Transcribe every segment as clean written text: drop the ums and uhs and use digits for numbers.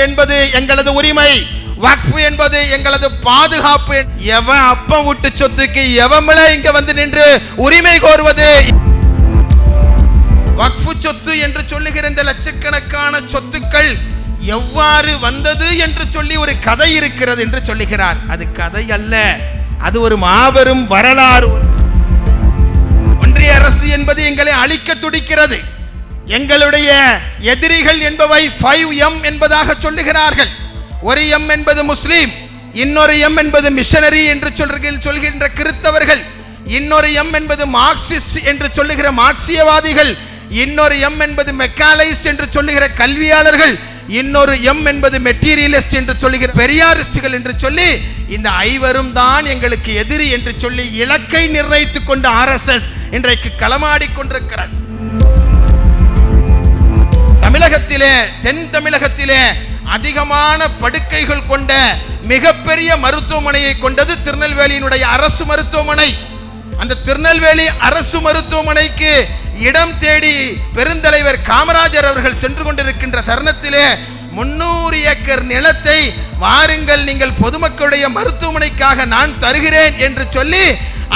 என்பது எங்களது உரிமை, வக்ஃப் என்பது எங்களது பாதுகாப்பு. எவன் அப்பம் விட்டு சொத்துக்கு எவமல இங்க வந்து நின்று உரிமை கோருவது? வக்ஃப் சொத்து என்று சொல்லுகிற இந்த லட்சக்கணக்கான சொத்துக்கள் எவ்வாறு வந்தது என்று சொல்லி ஒரு கதை இருக்கிறது என்று சொல்லுகிறார். அது கதை அல்ல, அது ஒரு மாபெரும் வரலாறு. ஒன்றிய அரசு என்பது எங்களை அழிக்க துடிக்கிறது. எங்களுடைய எதிரிகள் என்பவை 5M என்பதாக சொல்லுகிறார்கள். ஒரு M என்பது முஸ்லீம், இன்னொரு M என்பது மிஷனரி என்று சொல்கின்ற கிறிஸ்தவர்கள், இன்னொரு M என்பது மார்க்சிஸ்ட் என்று சொல்லுகிற மார்க்சியவாதிகள், இன்னொரு M என்பது மெக்காலைஸ்ட் என்று சொல்லுகிற கல்வியாளர்கள், இன்னொரு M என்பது மெட்டீரியலிஸ்ட் என்று சொல்லுகிற பெரியாரிஸ்டுகள் என்று சொல்லி இந்த ஐவரும் தான் எங்களுக்கு எதிரி என்று சொல்லி இலக்கை நிர்ணயித்துக் கொண்ட RSS இன்றைக்கு களமாடி கொண்டிருக்கிறது. தமிழகத்திலே, தென் தமிழகத்திலே அதிகமான படுக்கைகள் கொண்ட மிகப்பெரிய மருத்துவமனையை கொண்டது திருநெல்வேலியினுடைய அரசு மருத்துவமனை. அந்த திருநெல்வேலி அரசு மருத்துவமனைக்கு இடம் தேடி பெருந்தலைவர் காமராஜர் அவர்கள் சென்று கொண்டிருக்கின்ற தருணத்திலே 300 ஏக்கர் நிலத்தை வாருங்கள், நீங்கள் பொதுமக்களுடைய மருத்துவமனைக்காக நான் தருகிறேன் என்று சொல்லி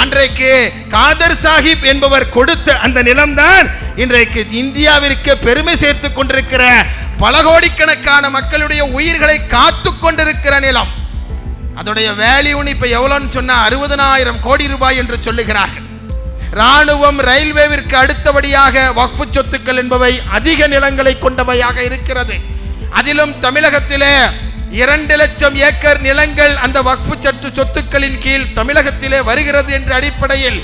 அன்றைக்கு காதர் சாஹிப் என்பவர் கொடுத்த அந்த நிலம்தான் இன்றைக்கு இந்தியாவிற்கு பெருமை சேர்த்து கொண்டிருக்கிற பல கோடிக்கணக்கான மக்களுடைய உயிர்களை காத்து கொண்டிருக்கிற நிலம். அதோடைய வேல்யூன்னு இப்ப எவ்வளவுன்னு சொன்னா 60,000 கோடி ரூபாய் என்று சொல்லுகிறார்கள். ராணுவம், ரயில்வேவிற்கு அடுத்தபடியாக வக்ஃப் சொத்துக்கள் என்பவை அதிக நிலங்களை கொண்டவையாக இருக்கிறது. அதிலும் தமிழகத்திலே 2 லட்சம் ஏக்கர் நிலங்கள் அந்த வக்ஃப் சொத்துக்களின் கீழ் தமிழகத்திலே வருகிறது என்ற அடிப்படையில்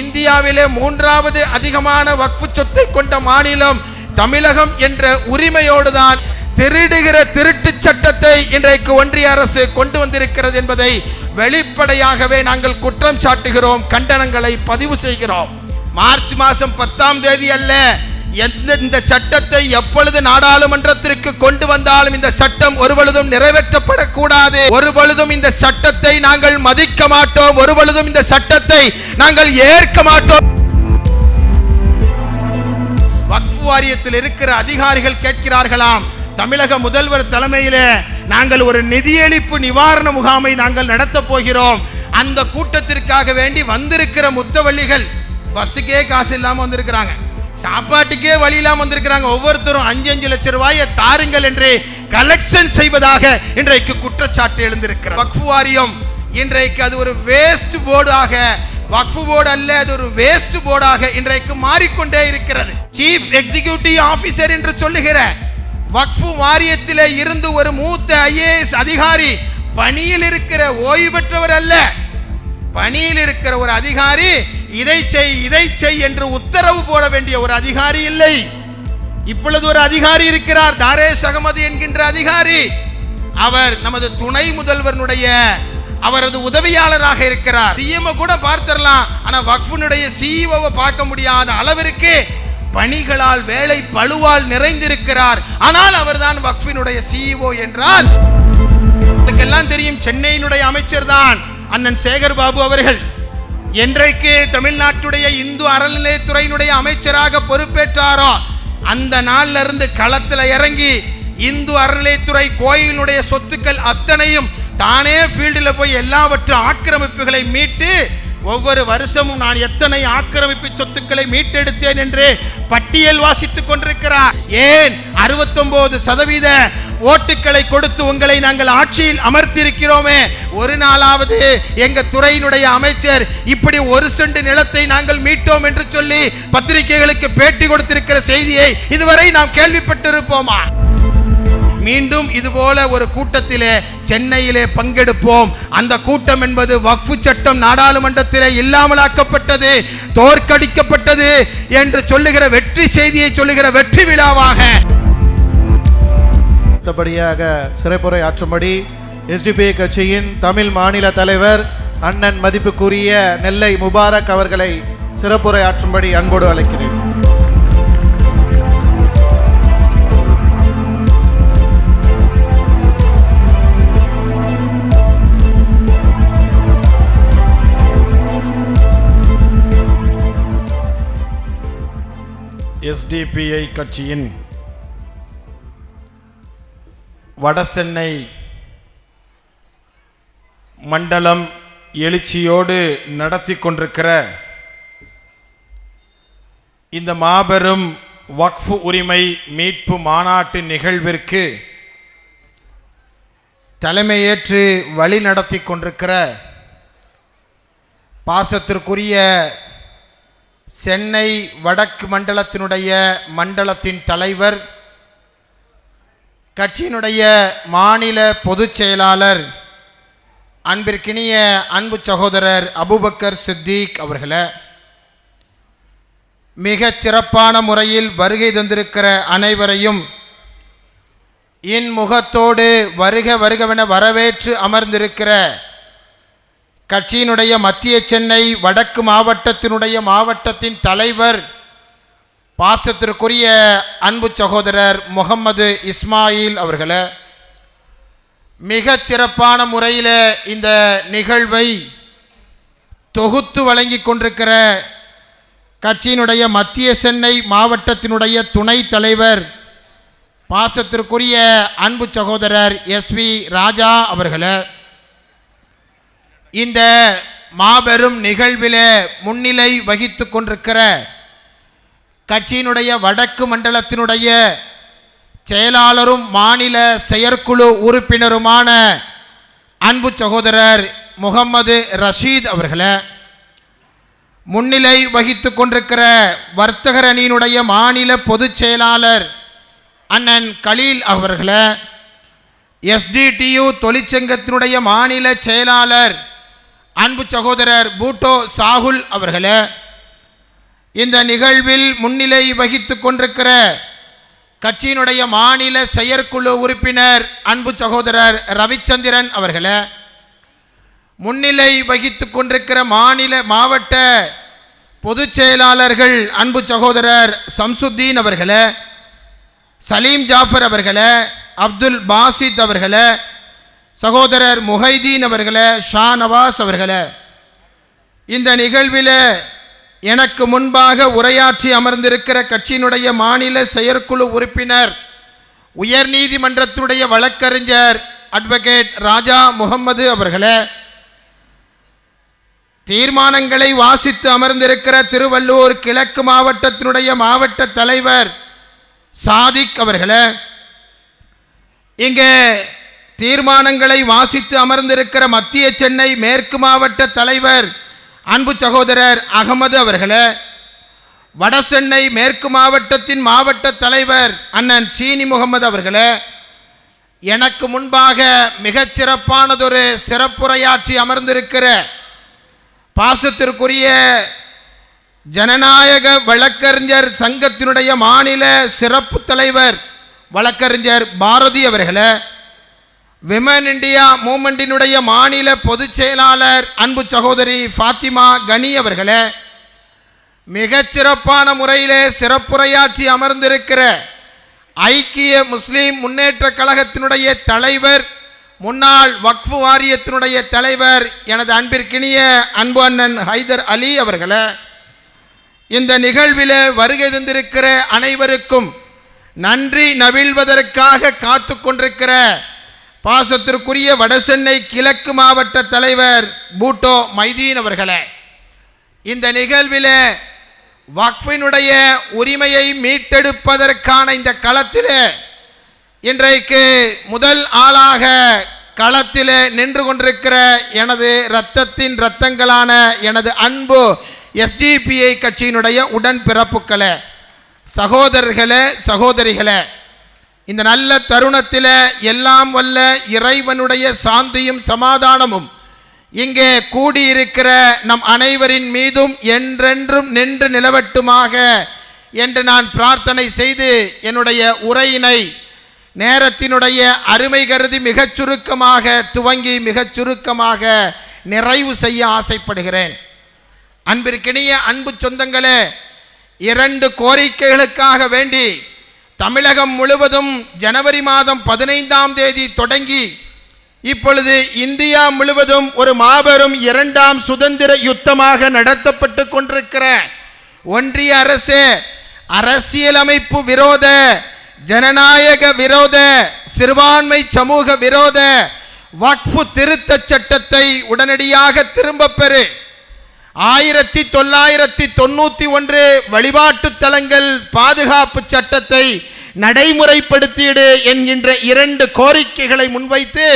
இந்தியாவிலே 3வது அதிகமான வக்ஃப் சொத்தை கொண்ட மாநிலம் தமிழகம் என்ற உரிமையோடு தான் திருடுகிற திருட்டு சட்டத்தை இன்றைக்கு ஒன்றிய அரசு கொண்டு வந்திருக்கிறது என்பதை வெளிப்படையாகவே நாங்கள் குற்றம் சாட்டுகிறோம், கண்டனங்களை பதிவு செய்கிறோம். மார்ச் மாதம் 10ஆம் தேதி அல்ல, இந்த சட்டத்தை எப்பொழுது நாடாளுமன்றத்திற்கு கொண்டு வந்தாலும் இந்த சட்டம் ஒருபொழுதும் நிறைவேற்றப்படக்கூடாது. ஒருபொழுதும் இந்த சட்டத்தை நாங்கள் மதிக்க மாட்டோம், ஒருபொழுதும் இந்த சட்டத்தை நாங்கள் ஏற்க மாட்டோம். வக்ஃப் வாரியத்தில் இருக்கிற அதிகாரிகள் கேட்கிறார்களாம், தமிழக முதல்வர் தலைமையிலே நாங்கள் ஒரு நிதியளிப்பு நிவாரண முகாமை நாங்கள் நடத்த போகிறோம். அந்த கூட்டத்திற்காக வேண்டி வந்திருக்கிற முத்தவள்ளிகள் பஸ்ஸுக்கே காசு இல்லாமல் வந்திருக்கிறாங்க, சாப்பாட்டுக்கே வழி இல்லாமல் வந்திருக்கிறாங்க. ஒவ்வொருத்தரும் 5 லட்சம் ரூபாயை தாருங்கள் என்று கலெக்ஷன் செய்வதாக இன்றைக்கு குற்றச்சாட்டு எழுந்திருக்கிறது. வக்ஃப் வாரியம் இன்றைக்கு அது ஒரு வேஸ்ட் போர்டாக, வக்ஃப் போர்டு அல்ல, அது ஒரு வேஸ்ட் போர்டாக இன்றைக்கு மாறிக்கொண்டே இருக்கிறது. சீஃப் எக்ஸிகியூட்டிவ் ஆபீசர் என்று சொல்லுகிற வக்ஃப் வாரியத்திலே இருந்து ஒரு மூத்த IAS அதிகாரி, பணியில் இருக்கிற ஓய்வு பெற்றவர் அல்ல, பணியில் இருக்கிற ஒரு அதிகாரி இதை செய் என்று உத்தரவு போட வேண்டிய ஒரு அதிகாரி இல்லை. இப்பொழுது ஒரு அதிகாரி இருக்கிறார், தாரேஷ் அகமது என்கின்ற அதிகாரி. அவர் நமது துணை முதல்வருடைய அவரது உதவியாளராக இருக்கிறார். சிஎம் கூட பார்த்திடலாம், ஆனா வக்ஃபினுடைய CEO பார்க்க முடியாத அளவிற்கு பணிகளால், வேலை பளுவால் நிறைந்திருக்கிறார். ஆனால் அவர்தான் வக்ஃபினுடைய CEO என்றால் இதுக்கெல்லாம் தெரியும். சென்னையினுடைய அமைச்சர் தான் அண்ணன் சேகர் பாபு அவர்கள். என்றைக்கு தமிழ்நாட்டுடைய இந்து அறநிலையத்துறையினுடைய அமைச்சராக பொறுப்பேற்றாரோ அந்த நாள்ல இருந்து களத்தில் இறங்கி இந்து அறநிலையத்துறை கோயிலுடைய சொத்துக்கள் அத்தனையும் தானே ஃபீல்டில் போய் எல்லாவற்றை ஆக்கிரமிப்புகளை மீட்டு ஒவ்வொரு வருஷமும் நான் எத்தனை ஆக்கிரமிப்பு சொத்துக்களை மீட்டெடுத்தேன் என்று பட்டியல் வாசித்துக் கொண்டிருக்கிறார். ஏன் 69% ஓட்டுக்களை கொடுத்து உங்களை நாங்கள் ஆட்சியில் அமர்த்தியிருக்கிறோமே, ஒரு நாளாவது எங்க துறையினுடைய அமைச்சர் இப்படி 1 சென்ட் நிலத்தை நாங்கள் மீட்டோம் என்று சொல்லி பத்திரிகைகளுக்கு பேட்டி கொடுத்திருக்கிற செய்தியை இதுவரை நாம் கேள்விப்பட்டிருப்போமா? மீண்டும் இதுபோல ஒரு கூட்டத்திலே சென்னையிலே பங்கெடுப்போம். அந்த கூட்டம் என்பது வக்ஃப் சட்டம் நாடாளுமன்றத்திலே இல்லாமலாக்கப்பட்டது, தோற்கடிக்கப்பட்டது என்று சொல்லுகிற வெற்றி செய்தியை சொல்லுகிற வெற்றி விழாவாக அடுத்தபடியாக சிறப்புரை ஆற்றும்படி SDPI கட்சியின் தமிழ் மாநில தலைவர் அண்ணன் மதிப்புக்குரிய நெல்லை முபாரக் அவர்களை சிறப்புரை ஆற்றும்படி அன்போடு அழைக்கிறேன். SDPI கட்சியின் வடசென்னை மண்டலம் எழுச்சியோடு நடத்தி கொண்டிருக்கிற இந்த மாபெரும் வக்ஃப் உரிமை மீட்பு மாநாட்டு நிகழ்விற்கு தலைமையேற்று வழி நடத்தி கொண்டிருக்கிற பாசத்திற்குரிய சென்னை வடக்கு மண்டலத்தினுடைய மண்டலத்தின் தலைவர், கட்சியினுடைய மாநில பொதுச் செயலாளர், அன்பிற்கினிய அன்பு சகோதரர் அபூபக்கர் சித்திக் அவர்களே, மிகச் சிறப்பான முறையில் வருகை தந்திருக்கிற அனைவரையும் இன்முகத்தோடு வருக வருகவென வரவேற்று அமர்ந்திருக்கிற கட்சியினுடைய மத்திய சென்னை வடக்கு மாவட்டத்தினுடைய மாவட்டத்தின் தலைவர், பாசத்திற்குரிய அன்பு சகோதரர் முகமது இஸ்மாயில் அவர்களே, மிகச் சிறப்பான முறையில் இந்த நிகழ்வை தொகுத்து வழங்கி கொண்டிருக்கிற கட்சியினுடைய மத்திய சென்னை மாவட்டத்தினுடைய துணை தலைவர், பாசத்திற்குரிய அன்பு சகோதரர் எஸ்வி ராஜா அவர்களே, இந்த மாபெரும் நிகழ்வில் முன்னிலை வகித்து கொண்டிருக்கிற கட்சியினுடைய வடக்கு மண்டலத்தினுடைய செயலாளரும் மாநில செயற்குழு உறுப்பினருமான அன்பு சகோதரர் முகமது ரஷீத் அவர்களே, முன்னிலை வகித்து கொண்டிருக்கிற வர்த்தகர் அணியினுடைய மாநில பொதுச் செயலாளர் அண்ணன் கலீல் அவர்களே, SDTU தொழிற்சங்கத்தினுடைய மாநில செயலாளர் அன்பு சகோதரர் பூட்டோ சாகுல் அவர்களே, இந்த நிகழ்வில் முன்னிலை வகித்து கொண்டிருக்கிற கட்சியினுடைய மாநில செயற்குழு உறுப்பினர் அன்பு சகோதரர் ரவிச்சந்திரன் அவர்களே, முன்னிலை வகித்து கொண்டிருக்கிற மாவட்ட பொதுச் செயலாளர்கள் அன்பு சகோதரர் சம்சுத்தீன் அவர்களே, சலீம் ஜாஃபர் அவர்களே, அப்துல் பாசித் அவர்களே, சகோதரர் முஹைதீன் அவர்களே, ஷா நவாஸ் அவர்களே, இந்த நிகழ்வில் எனக்கு முன்பாக உரையாற்றி அமர்ந்திருக்கிற கட்சியினுடைய மாநில செயற்குழு உறுப்பினர், உயர்நீதிமன்றத்தினுடைய வழக்கறிஞர் அட்வொகேட் ராஜா முகமது அவர்களே, தீர்மானங்களை வாசித்து அமர்ந்திருக்கிற திருவள்ளூர் கிழக்கு மாவட்டத்தினுடைய மாவட்ட தலைவர் சாதிக் அவர்களே, இங்கே தீர்மானங்களை வாசித்து அமர்ந்திருக்கிற மத்திய சென்னை மேற்கு மாவட்ட தலைவர் அன்பு சகோதரர் அகமது அவர்களே, வடசென்னை மேற்கு மாவட்டத்தின் மாவட்ட தலைவர் அண்ணன் சீனி முகமது அவர்களே, எனக்கு முன்பாக மிகச் சிறப்பானதொரு சிறப்புரையாற்றி அமர்ந்திருக்கிற பாசத்திற்குரிய ஜனநாயக வழக்கறிஞர் சங்கத்தினுடைய மாநில சிறப்பு தலைவர் வழக்கறிஞர் பாரதி அவர்களே, விமன் இண்டியா மூமெண்டினுடைய மாநில பொதுச் செயலாளர் அன்பு சகோதரி ஃபாத்திமா கனி அவர்களே, மிகச் சிறப்பான முறையிலே சிறப்புரையாற்றி அமர்ந்திருக்கிற ஐக்கிய முஸ்லீம் முன்னேற்ற கழகத்தினுடைய தலைவர், முன்னாள் வக்ஃப் வாரியத்தினுடைய தலைவர் எனது அன்பிற்கினிய அன்பு அண்ணன் ஹைதர் அலி அவர்களே, இந்த நிகழ்வில் வருகை தந்திருக்கிற அனைவருக்கும் நன்றி நவிழ்வதற்காக காத்து கொண்டிருக்கிற பாசத்திற்குரிய வடசென்னை கிழக்கு மாவட்ட தலைவர் பூட்டோ மைதீன் அவர்களே, இந்த நிகழ்வில் வக்ஃபினுடைய உரிமையை மீட்டெடுப்பதற்கான இந்த களத்தில் இன்றைக்கு முதல் ஆளாக களத்தில் நின்று கொண்டிருக்கிற எனது இரத்தத்தின் இரத்தங்களான எனது அன்பு SDPI கட்சியினுடைய உடன்பிறப்புக்களே, சகோதரர்களே, சகோதரிகளே, இந்த நல்ல தருணத்தில் எல்லாம் வல்ல இறைவனுடைய சாந்தியும் சமாதானமும் இங்கே கூடியிருக்கிற நம் அனைவரின் மீதும் என்றென்றும் நின்று நிலவட்டுமாக என்று நான் பிரார்த்தனை செய்து என்னுடைய உரையினை நேரத்தினுடைய அருமை கருதி மிகச் சுருக்கமாக துவங்கி மிகச் சுருக்கமாக நிறைவு செய்ய ஆசைப்படுகிறேன். அன்பிற்கினிய அன்பு சொந்தங்களே, 2 கோரிக்கைகளுக்காக வேண்டி தமிழகம் முழுவதும் ஜனவரி மாதம் 15ஆம் தேதி தொடங்கி இப்பொழுது இந்தியா முழுவதும் ஒரு மாபெரும் 2ஆம் சுதந்திர யுத்தமாக நடத்தப்பட்டு கொண்டிருக்கிற ஒன்றிய அரசு அரசியலமைப்பு விரோத ஜனநாயக விரோத சிறுபான்மை சமூக விரோத வக்ஃபு திருத்த சட்டத்தை உடனடியாக திரும்ப பெறு. 1991 வழிபாட்டு தலங்கள் பாதுகாப்பு சட்டத்தை நடைமுறைப்படுத்திடு என்கின்ற 2 கோரிக்கைகளை முன்வைத்து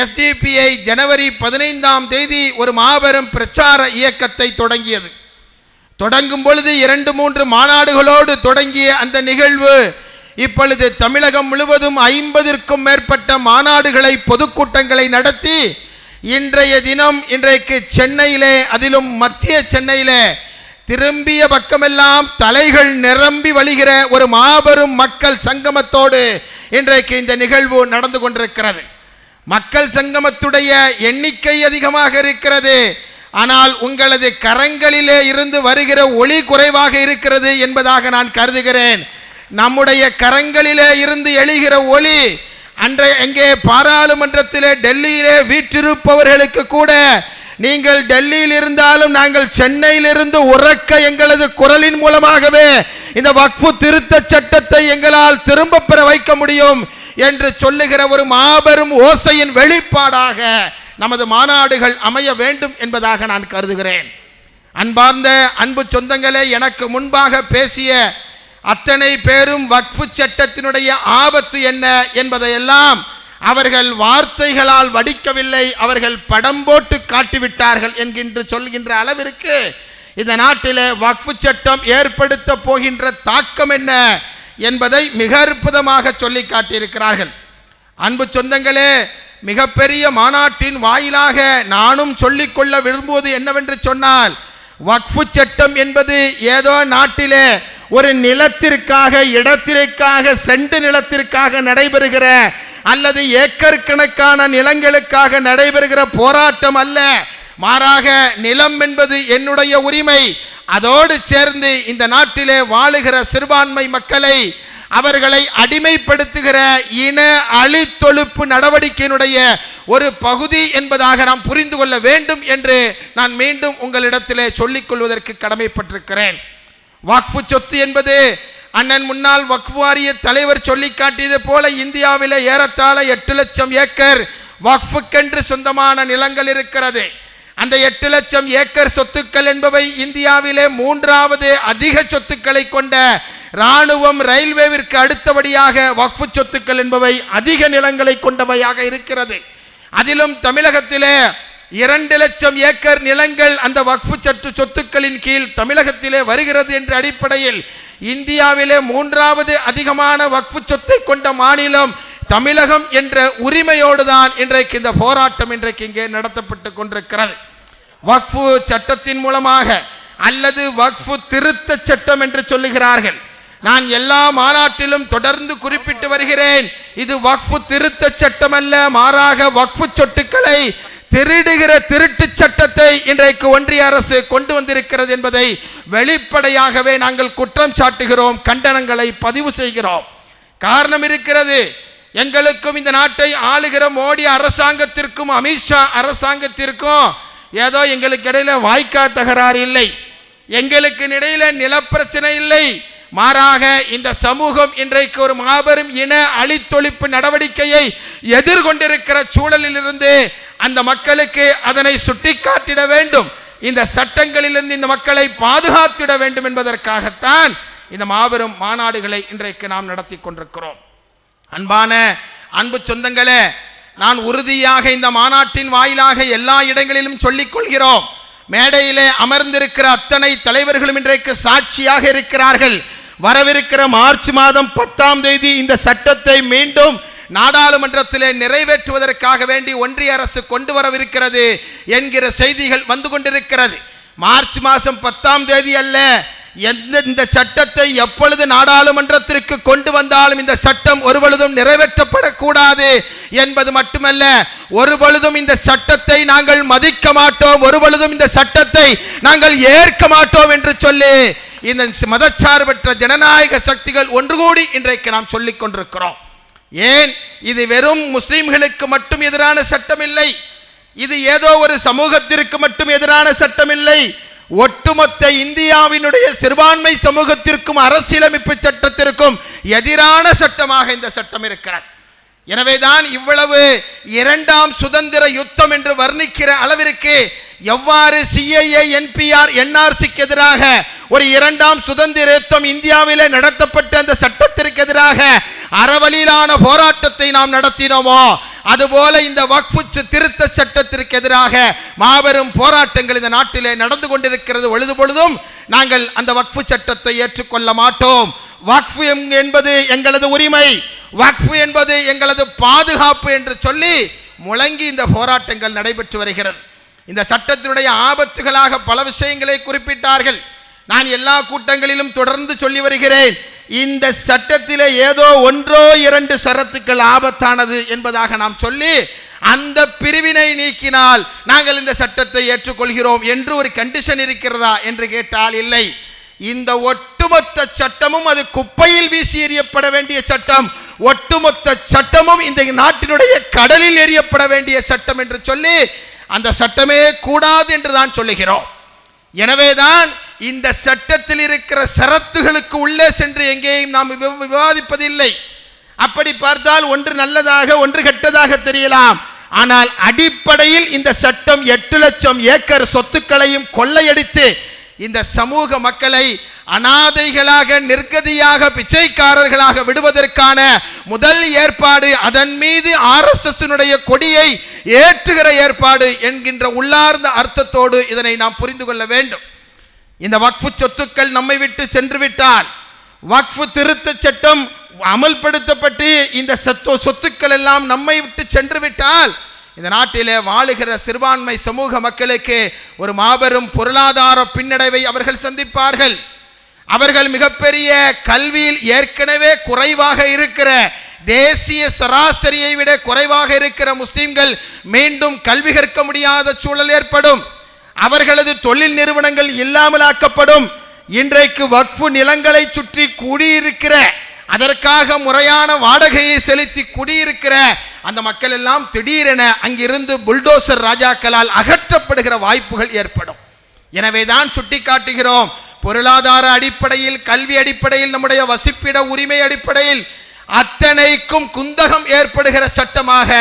எஸ்டிபிஐ ஜனவரி 15 ஒரு மாபெரும் பிரச்சார இயக்கத்தை தொடங்கியது. தொடங்கும் பொழுது 2-3 மாநாடுகளோடு தொடங்கிய அந்த நிகழ்வு இப்பொழுது தமிழகம் முழுவதும் 50க்கும் மேற்பட்ட மாநாடுகளை பொதுக்கூட்டங்களை நடத்தி இன்றைய தினம் இன்றைக்கு சென்னையிலே, அதிலும் மத்திய சென்னையிலே திரும்பிய பக்கமெல்லாம் தலைகள் நிரம்பி வழிகிற ஒரு மாபெரும் மக்கள் சங்கமத்தோடு இன்றைக்கு இந்த நிகழ்வு நடந்து கொண்டிருக்கிறது. மக்கள் சங்கமத்துடைய எண்ணிக்கை அதிகமாக இருக்கிறது. ஆனால் உங்களது கரங்களிலே இருந்து வருகிற ஒளி குறைவாக இருக்கிறது என்பதாக நான் கருதுகிறேன். நம்முடைய கரங்களிலே இருந்து எழுகிற ஒளி அங்கே பாராளுமன்றத்திலே டெல்லியிலே வீற்றிருப்பவர்களுக்கு கூட, நீங்கள் டெல்லியில் இருந்தாலும் நாங்கள் சென்னையிலிருந்து உறக்க எங்களது குரலின் மூலமாகவே இந்த வக்ஃபு திருத்த சட்டத்தை எங்களால் திரும்ப பெற வைக்க முடியும் என்று சொல்லுகிற ஒரு மாபெரும் ஓசையின் வெளிப்பாடாக நமது மாநாடுகள் அமைய வேண்டும் என்பதாக நான் கருதுகிறேன். அன்பார்ந்த அன்பு சொந்தங்களே, எனக்கு முன்பாக பேசிய அத்தனை பேரும் வக்ஃபு சட்டத்தினுடைய ஆபத்து என்ன என்பதையெல்லாம் அவர்கள் வார்த்தைகளால் வடிக்கவில்லை, அவர்கள் படம் போட்டு காட்டிவிட்டார்கள் என்கின்ற சொல்கின்ற அளவிற்கு இந்த நாட்டிலே வக்ஃபு சட்டம் ஏற்படுத்த போகின்ற தாக்கம் என்ன என்பதை மிக அற்புதமாக சொல்லி காட்டியிருக்கிறார்கள். அன்பு சொந்தங்களே, மிகப்பெரிய மாநாட்டின் வாயிலாக நானும் சொல்லிக்கொள்ள விரும்புவது என்னவென்று சொன்னால், வக்ஃபு சட்டம் என்பது ஏதோ நாட்டிலே ஒரு நிலத்திற்காக, இடத்திற்காக, செண்டு நிலத்திற்காக நடைபெறுகிற அல்லது ஏக்கர் கணக்கான நிலங்களுக்காக நடைபெறுகிற போராட்டம் அல்ல. மாறாக நிலம் என்பது என்னுடைய உரிமை. அதோடு சேர்ந்து இந்த நாட்டிலே வாழுகிற சிறுபான்மை மக்களை, அவர்களை அடிமைப்படுத்துகிற இன அழித்தொழிப்பு நடவடிக்கையினுடைய ஒரு பகுதி என்பதாக நாம் புரிந்து கொள்ள வேண்டும் என்று நான் மீண்டும் உங்களிடத்திலே சொல்லிக் கொள்வதற்கு கடமைப்பட்டிருக்கிறேன். வக்ஃபு சொத்து என்பது அண்ணன் முன்னாள் வக்ஃபு வாரிய தலைவர் சொல்லி காட்டியது போல இந்தியாவிலே ஏறத்தாழ 8 லட்சம் ஏக்கர் வக்ஃபுக்கென்று சொந்தமான நிலங்கள் இருக்கிறது. அந்த 8 லட்சம் ஏக்கர் சொத்துக்கள் என்பவை இந்தியாவிலே 3வது அதிக சொத்துக்களை கொண்ட இராணுவம், ரயில்வேவிற்கு அடுத்தபடியாக வக்ஃபு சொத்துக்கள் என்பவை அதிக நிலங்களை கொண்டவையாக இருக்கிறது. அதிலும் தமிழகத்திலே 2 லட்சம் ஏக்கர் நிலங்கள் அந்த வக்ஃபு சொத்துக்களின் கீழ் தமிழகத்திலே வருகிறது என்ற அடிப்படையில் இந்தியாவிலே 3வது அதிகமான வக்ஃபு சொத்தை கொண்ட மாநிலம் தமிழகம் என்ற உரிமையோடு தான் இன்றைக்கு இந்த போராட்டம் இன்றைக்கு இங்கே நடத்தப்பட்டு கொண்டிருக்கிறது. வக்ஃபு சட்டத்தின் மூலமாக அல்லது வக்ஃபு திருத்த சட்டம் என்று சொல்லுகிறார்கள். நான் எல்லா மாநாட்டிலும் தொடர்ந்து குறிப்பிட்டு வருகிறேன், இது வக்ஃபு திருத்த சட்டம் அல்ல, மாறாக வக்ஃபு சொத்துக்களை திருடுகிற திருட்டு சட்டத்தை இன்றைக்கு ஒன்றிய அரசு கொண்டு வந்திருக்கிறது என்பதை வெளிப்படையாகவே நாங்கள் குற்றம் சாட்டுகிறோம், கண்டனங்களை பதிவு செய்கிறோம். காரணம் இருக்கிறது. எங்களுக்கும் இந்த நாட்டை ஆளுகிற மோடி அரசாங்கத்திற்கும் அமித்ஷா அரசாங்கத்திற்கும் ஏதோ எங்களுக்கு இடையில வாய்க்கா தகராறு இல்லை, எங்களுக்கு இடையில நிலப்பிரச்சனை இல்லை. மாறாக இந்த சமூகம் இன்றைக்கு ஒரு மாபெரும் இன அழித்தொழிப்பு நடவடிக்கையை எதிர்கொண்டிருக்கிற சூழலில் இருந்து அந்த மக்களுக்கு அதனை சுட்டிக்காட்டிட வேண்டும், இந்த சட்டங்களிலிருந்து இந்த மக்களை பாதுகாத்திட வேண்டும் என்பதற்காகத்தான் இந்த மாபெரும் மாநாடுகளை இன்றைக்கு நாம் நடத்தி கொண்டிருக்கிறோம். அன்பான அன்பு சொந்தங்களே, நான் உறுதியாக இந்த மாநாட்டின் வாயிலாக எல்லா இடங்களிலும் சொல்லிக் கொள்கிறோம். மேடையிலே அமர்ந்திருக்கிற அத்தனை தலைவர்களும் இன்றைக்கு சாட்சியாக இருக்கிறார்கள். வரவிருக்கிற மார்ச் மாதம் 10 இந்த சட்டத்தை மீண்டும் நாடாளுமன்றத்திலே நிறைவேற்றுவதற்காக வேண்டி ஒன்றிய அரசு கொண்டு வரவிருக்கிறது என்கிற செய்திகள் வந்து கொண்டிருக்கிறது. மார்ச் மாதம் 10 அல்ல, இந்த சட்டத்தை எப்பொழுது நாடாளுமன்றத்திற்கு கொண்டு வந்தாலும் இந்த சட்டம் ஒருபொழுதும் நிறைவேற்றப்படக்கூடாது என்பது மட்டுமல்ல, ஒருபொழுதும் இந்த சட்டத்தை நாங்கள் மதிக்க மாட்டோம், ஒருபொழுதும் இந்த சட்டத்தை நாங்கள் ஏற்க மாட்டோம் என்று சொல்லி இந்த மதச்சார்பற்ற ஜனநாயக சக்திகள் ஒன்று கூடி இன்றைக்கு நாம் சொல்லிக் கொண்டிருக்கிறோம். ஏன், இது வெறும் முஸ்லிம்களுக்கு மட்டும் எதிரான சட்டம் இல்லை, இது ஏதோ ஒரு சமூகத்திற்கு மட்டும் எதிரான சட்டம் இல்லை, ஒட்டுமொத்த இந்தியாவினுடைய சிறுபான்மை சமூகத்திற்கும் அரசியலமைப்பு சட்டத்திற்கும் எதிரான சட்டமாக இந்த சட்டம் இருக்கிறது. எனவேதான் இவ்வளவு இரண்டாம் சுதந்திர யுத்தம் என்று வர்ணிக்கிற அளவிற்கு எவ்வாறு சிஏஏ, என்பிஆர், என்ஆர்சிக்கு எதிராக ஒரு இரண்டாம் சுதந்திர யுத்தம் இந்தியாவிலே நடத்தப்பட்ட அந்த சட்டத்திற்கு எதிராக அறவழியிலான போராட்டத்தை நாம் நடத்தினோமோ, அதுபோல இந்த வக்ஃபு திருத்த சட்டத்திற்கு எதிராக மாபெரும் போராட்டங்கள் இந்த நாட்டிலே நடந்து கொண்டிருக்கிறது. பொழுதும் நாங்கள் அந்த வக்ஃபு சட்டத்தை ஏற்றுக்கொள்ள மாட்டோம். வக்ஃபு என்பது எங்களது உரிமை, வக்ஃபு என்பது எங்களது பாதுகாப்பு என்று சொல்லி முழங்கி இந்த போராட்டங்கள் நடைபெற்று வருகிறது. இந்த சட்டத்தினுடைய ஆபத்துகளாக பல விஷயங்களை குறிப்பிட்டார்கள். நான் எல்லா கூட்டங்களிலும் தொடர்ந்து சொல்லி வருகிறேன். இந்த சட்டத்திலே ஏதோ ஒன்றோ இரண்டு ஷரத்துக்கள் ஆபத்தானது என்பதாக நாம் சொல்லி அந்த பிரிவினை நீக்கினால் நாங்கள் இந்த சட்டத்தை ஏற்றுக்கொள்கிறோம் என்று ஒரு கண்டிஷன் இருக்கிறதா என்று கேட்டால் இல்லை. இந்த ஒட்டுமொத்த சட்டமும் அது குப்பையில் வீசி எறியப்பட வேண்டிய சட்டம், ஒட்டுமொத்த சட்டமும் இந்த நாட்டினுடைய கடலில் எறியப்பட வேண்டிய சட்டம் என்று சொல்லி அந்த சட்டமே கூடாது என்று தான் சொல்லுகிறோம். எனவேதான் இந்த சட்டத்தில் இருக்கிற ஷரத்துகளுக்கு உள்ளே சென்று எங்கேயும் நாம் விவாதிப்பதில்லை. அப்படி பார்த்தால் ஒன்று நல்லதாக ஒன்று கெட்டதாக தெரியலாம். ஆனால் அடிப்படையில் இந்த சட்டம் 8 லட்சம் ஏக்கர் சொத்துக்களையும் கொள்ளையடித்து இந்த சமூக மக்களை அனாதைகளாக, நிர்கதியாக, பிச்சைக்காரர்களாக விடுவதற்கான முதல் ஏற்பாடு, அதன் மீது ஆர்எஸ்எஸ்னுடைய கொடியை ஏற்றுகிற ஏற்பாடு என்கின்ற உள்ளார்ந்த அர்த்தத்தோடு இதனை நாம் புரிந்து கொள்ள வேண்டும். இந்த வக்ஃபு சொத்துக்கள் நம்மை விட்டு சென்று விட்டால், வக்ஃபு திருத்த சட்டம் அமல்படுத்தப்பட்டு இந்த சொத்துக்கள் எல்லாம் நம்மை விட்டு சென்று விட்டால் இந்த நாட்டிலே வாழுகிற சிறுபான்மை சமூக மக்களுக்கு ஒரு மாபெரும் பொருளாதார பின்னடைவை அவர்கள் சந்திப்பார்கள். அவர்கள் மிகப்பெரிய கல்வியில் ஏற்கனவே குறைவாக இருக்கிற, தேசிய சராசரியை விட குறைவாக இருக்கிற முஸ்லிம்கள் மீண்டும் கல்வி கற்க முடியாத சூழல் ஏற்படும். அவர்களது தொழில் நிறுவனங்கள் இல்லாமலாக்கப்படும். இன்றைக்கு வக்ஃபு நிலங்களை சுற்றி குடியிருக்கிற, அதற்காக முறையான வாடகையை செலுத்தி குடியிருக்கிற அந்த மக்கள் எல்லாம் திடீரென அங்கிருந்து புல்டோசர் ராஜாக்களால் அகற்றப்படுகிற வாய்ப்புகள் ஏற்படும். எனவேதான் சுட்டி காட்டுகிறோம், பொருளாதார அடிப்படையில், கல்வி அடிப்படையில், நம்முடைய வசிப்பிட உரிமை அடிப்படையில் அத்தனைக்கும் குந்தகம் ஏற்படுகிற சட்டமாக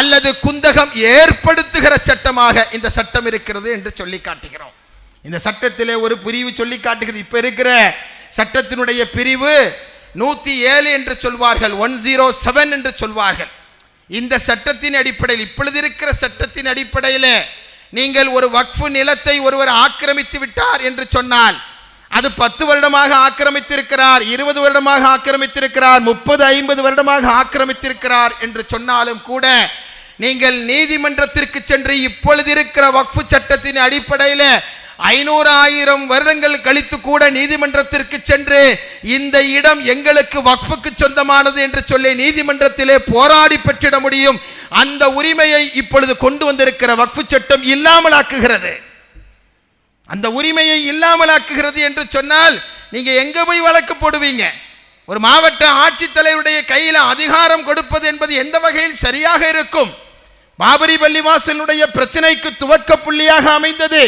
அல்லது குந்தகம் ஏற்படுத்துகிற சட்டமாக இந்த சட்டம் இருக்கிறது என்று சொல்லி காட்டுகிறோம். இந்த சட்டத்திலே ஒரு பிரிவு சொல்லி காட்டுகிறது. இப்ப இருக்கிற சட்டத்தினுடைய பிரிவு 107 என்று சொல்வார்கள், 107 என்று சொல்வார்கள். இந்த சட்டத்தின் அடிப்படையில், இப்பொழுது இருக்கிற சட்டத்தின் அடிப்படையில் நீங்கள் ஒரு வக்ஃபு நிலத்தை ஒருவர் ஆக்கிரமித்து விட்டார் என்று சொன்னால், அது 10 வருடமாக ஆக்கிரமித்திருக்கிறார், 20 வருடமாக ஆக்கிரமித்திருக்கிறார், 30-50 வருடமாக ஆக்கிரமித்திருக்கிறார் என்று சொன்னாலும் கூட நீங்கள் நீதிமன்றத்திற்கு சென்று இப்பொழுது இருக்கிற வக்ஃபு சட்டத்தின் அடிப்படையில் 500-1000 வருடங்கள் கழித்து கூட நீதிமன்றத்திற்கு சென்று இந்த இடம் எங்களுக்கு வக்ஃபுக்கு சொந்தமானது என்று சொல்லி நீதிமன்றத்திலே போராடி பெற்றிட முடியும். அந்த உரிமையை இப்பொழுது கொண்டு வந்திருக்கிற வக்ஃபு சட்டம் இல்லாமலாக்குகிறது. அந்த உரிமையை இல்லாமலாக்குகிறது என்று சொன்னால் நீங்க எங்க போய் வழக்கு போடுவீங்க? ஒரு மாவட்ட ஆட்சித்தலைவருடைய கையில் அதிகாரம் கொடுப்பது என்பது எந்த வகையில் சரியாக இருக்கும்? பாபரி பள்ளிவாசலுடைய பிரச்சனைக்கு துவக்க புள்ளியாக அமைந்தது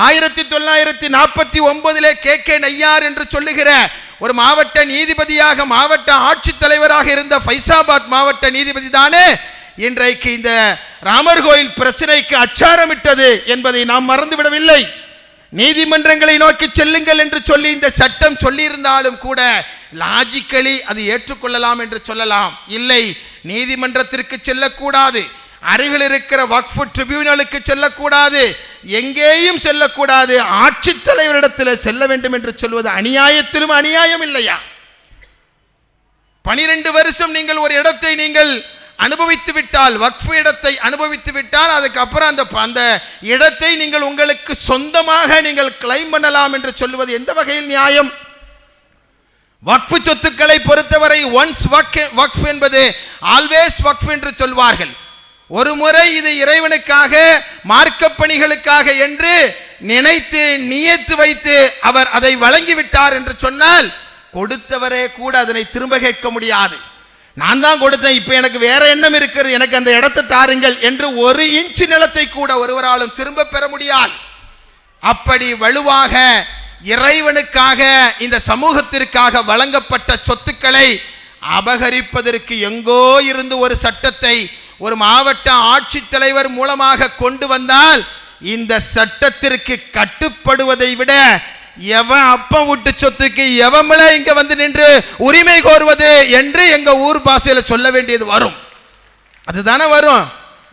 1949 KK நையார் என்று சொல்லுகிற ஒரு மாவட்ட நீதிபதியாக, மாவட்ட ஆட்சித்தலைவராக இருந்த ஃபைசாபாத் மாவட்ட நீதிபதி தானே இன்றைக்கு இந்த ராமர் கோயில் பிரச்சனைக்கு அச்சாரமிட்டது என்பதை நாம் மறந்துவிடவில்லை. நீதிமன்றங்களை நோக்கி செல்லுங்கள் என்று சொல்லி இந்த சட்டம் சொல்லியிருந்தாலும் கூட லாஜிக்கலி அது ஏற்றுக்கொள்ளலாம் என்று சொல்லலாம். இல்லை, நீதிமன்றத்திற்கு செல்லக்கூடாது, அருகில் இருக்கிற வக்ஃபு ட்ரிபியூனலுக்கு செல்லக்கூடாது, எங்கேயும் செல்லக்கூடாது, ஆட்சித்தலைவரிடத்தில் செல்ல வேண்டும் என்று சொல்வது அநியாயத்திலும் அநியாயம் இல்லையா? 12 வருஷம் நீங்கள் ஒரு இடத்தை நீங்கள் அனுபவித்து விட்டால், வக்ஃபு இடத்தை அனுபவித்து விட்டால், அதுக்கப்புறம் அந்த இடத்தை நீங்கள் உங்களுக்கு சொந்தமாக நீங்கள் கிளைம் பண்ணலாம் என்று சொல்வது எந்த வகையில் நியாயம்? வக்ஃபு சொத்துக்களை பொறுத்தவரை ஒன்ஸ் வக்ஃப் என்பது ஆல்வேஸ் வக்ஃப் என்று சொல்வார்கள். ஒரு முறை இது இறைவனுக்காக, மார்க்க பணிகளுக்காக என்று நினைத்து நியத்து வைத்து அவர் அதை வழங்கிவிட்டார் என்று சொன்னால் கொடுத்தவரே கூட அதனை திரும்ப கேட்க முடியாது. நான் தான் கொடுத்தேன், இப்போ எனக்கு வேற எண்ணம் இருக்கிறது, எனக்கு அந்த இடத்தை தாருங்கள் என்று 1 இன்ச் நிலத்தை கூட ஒருவராலும் திரும்ப பெற முடியாது. அப்படி வலுவாக இறைவனுக்காக இந்த சமூகத்திற்காக வழங்கப்பட்ட சொத்துக்களை அபகரிப்பதற்கு எங்கோ இருந்து ஒரு சட்டத்தை ஒரு மாவட்ட ஆட்சித்தலைவர் மூலமாக கொண்டு வந்தால் இந்த சட்டத்திற்கு கட்டுப்படுவதை விட எவன் அப்பம் விட்டு சொத்துக்கு எவமல இங்க வந்து நின்று உரிமை கோருவது என்று எங்க ஊர் பாஷையில சொல்ல வேண்டியது வரும். அதுதானே வரும்.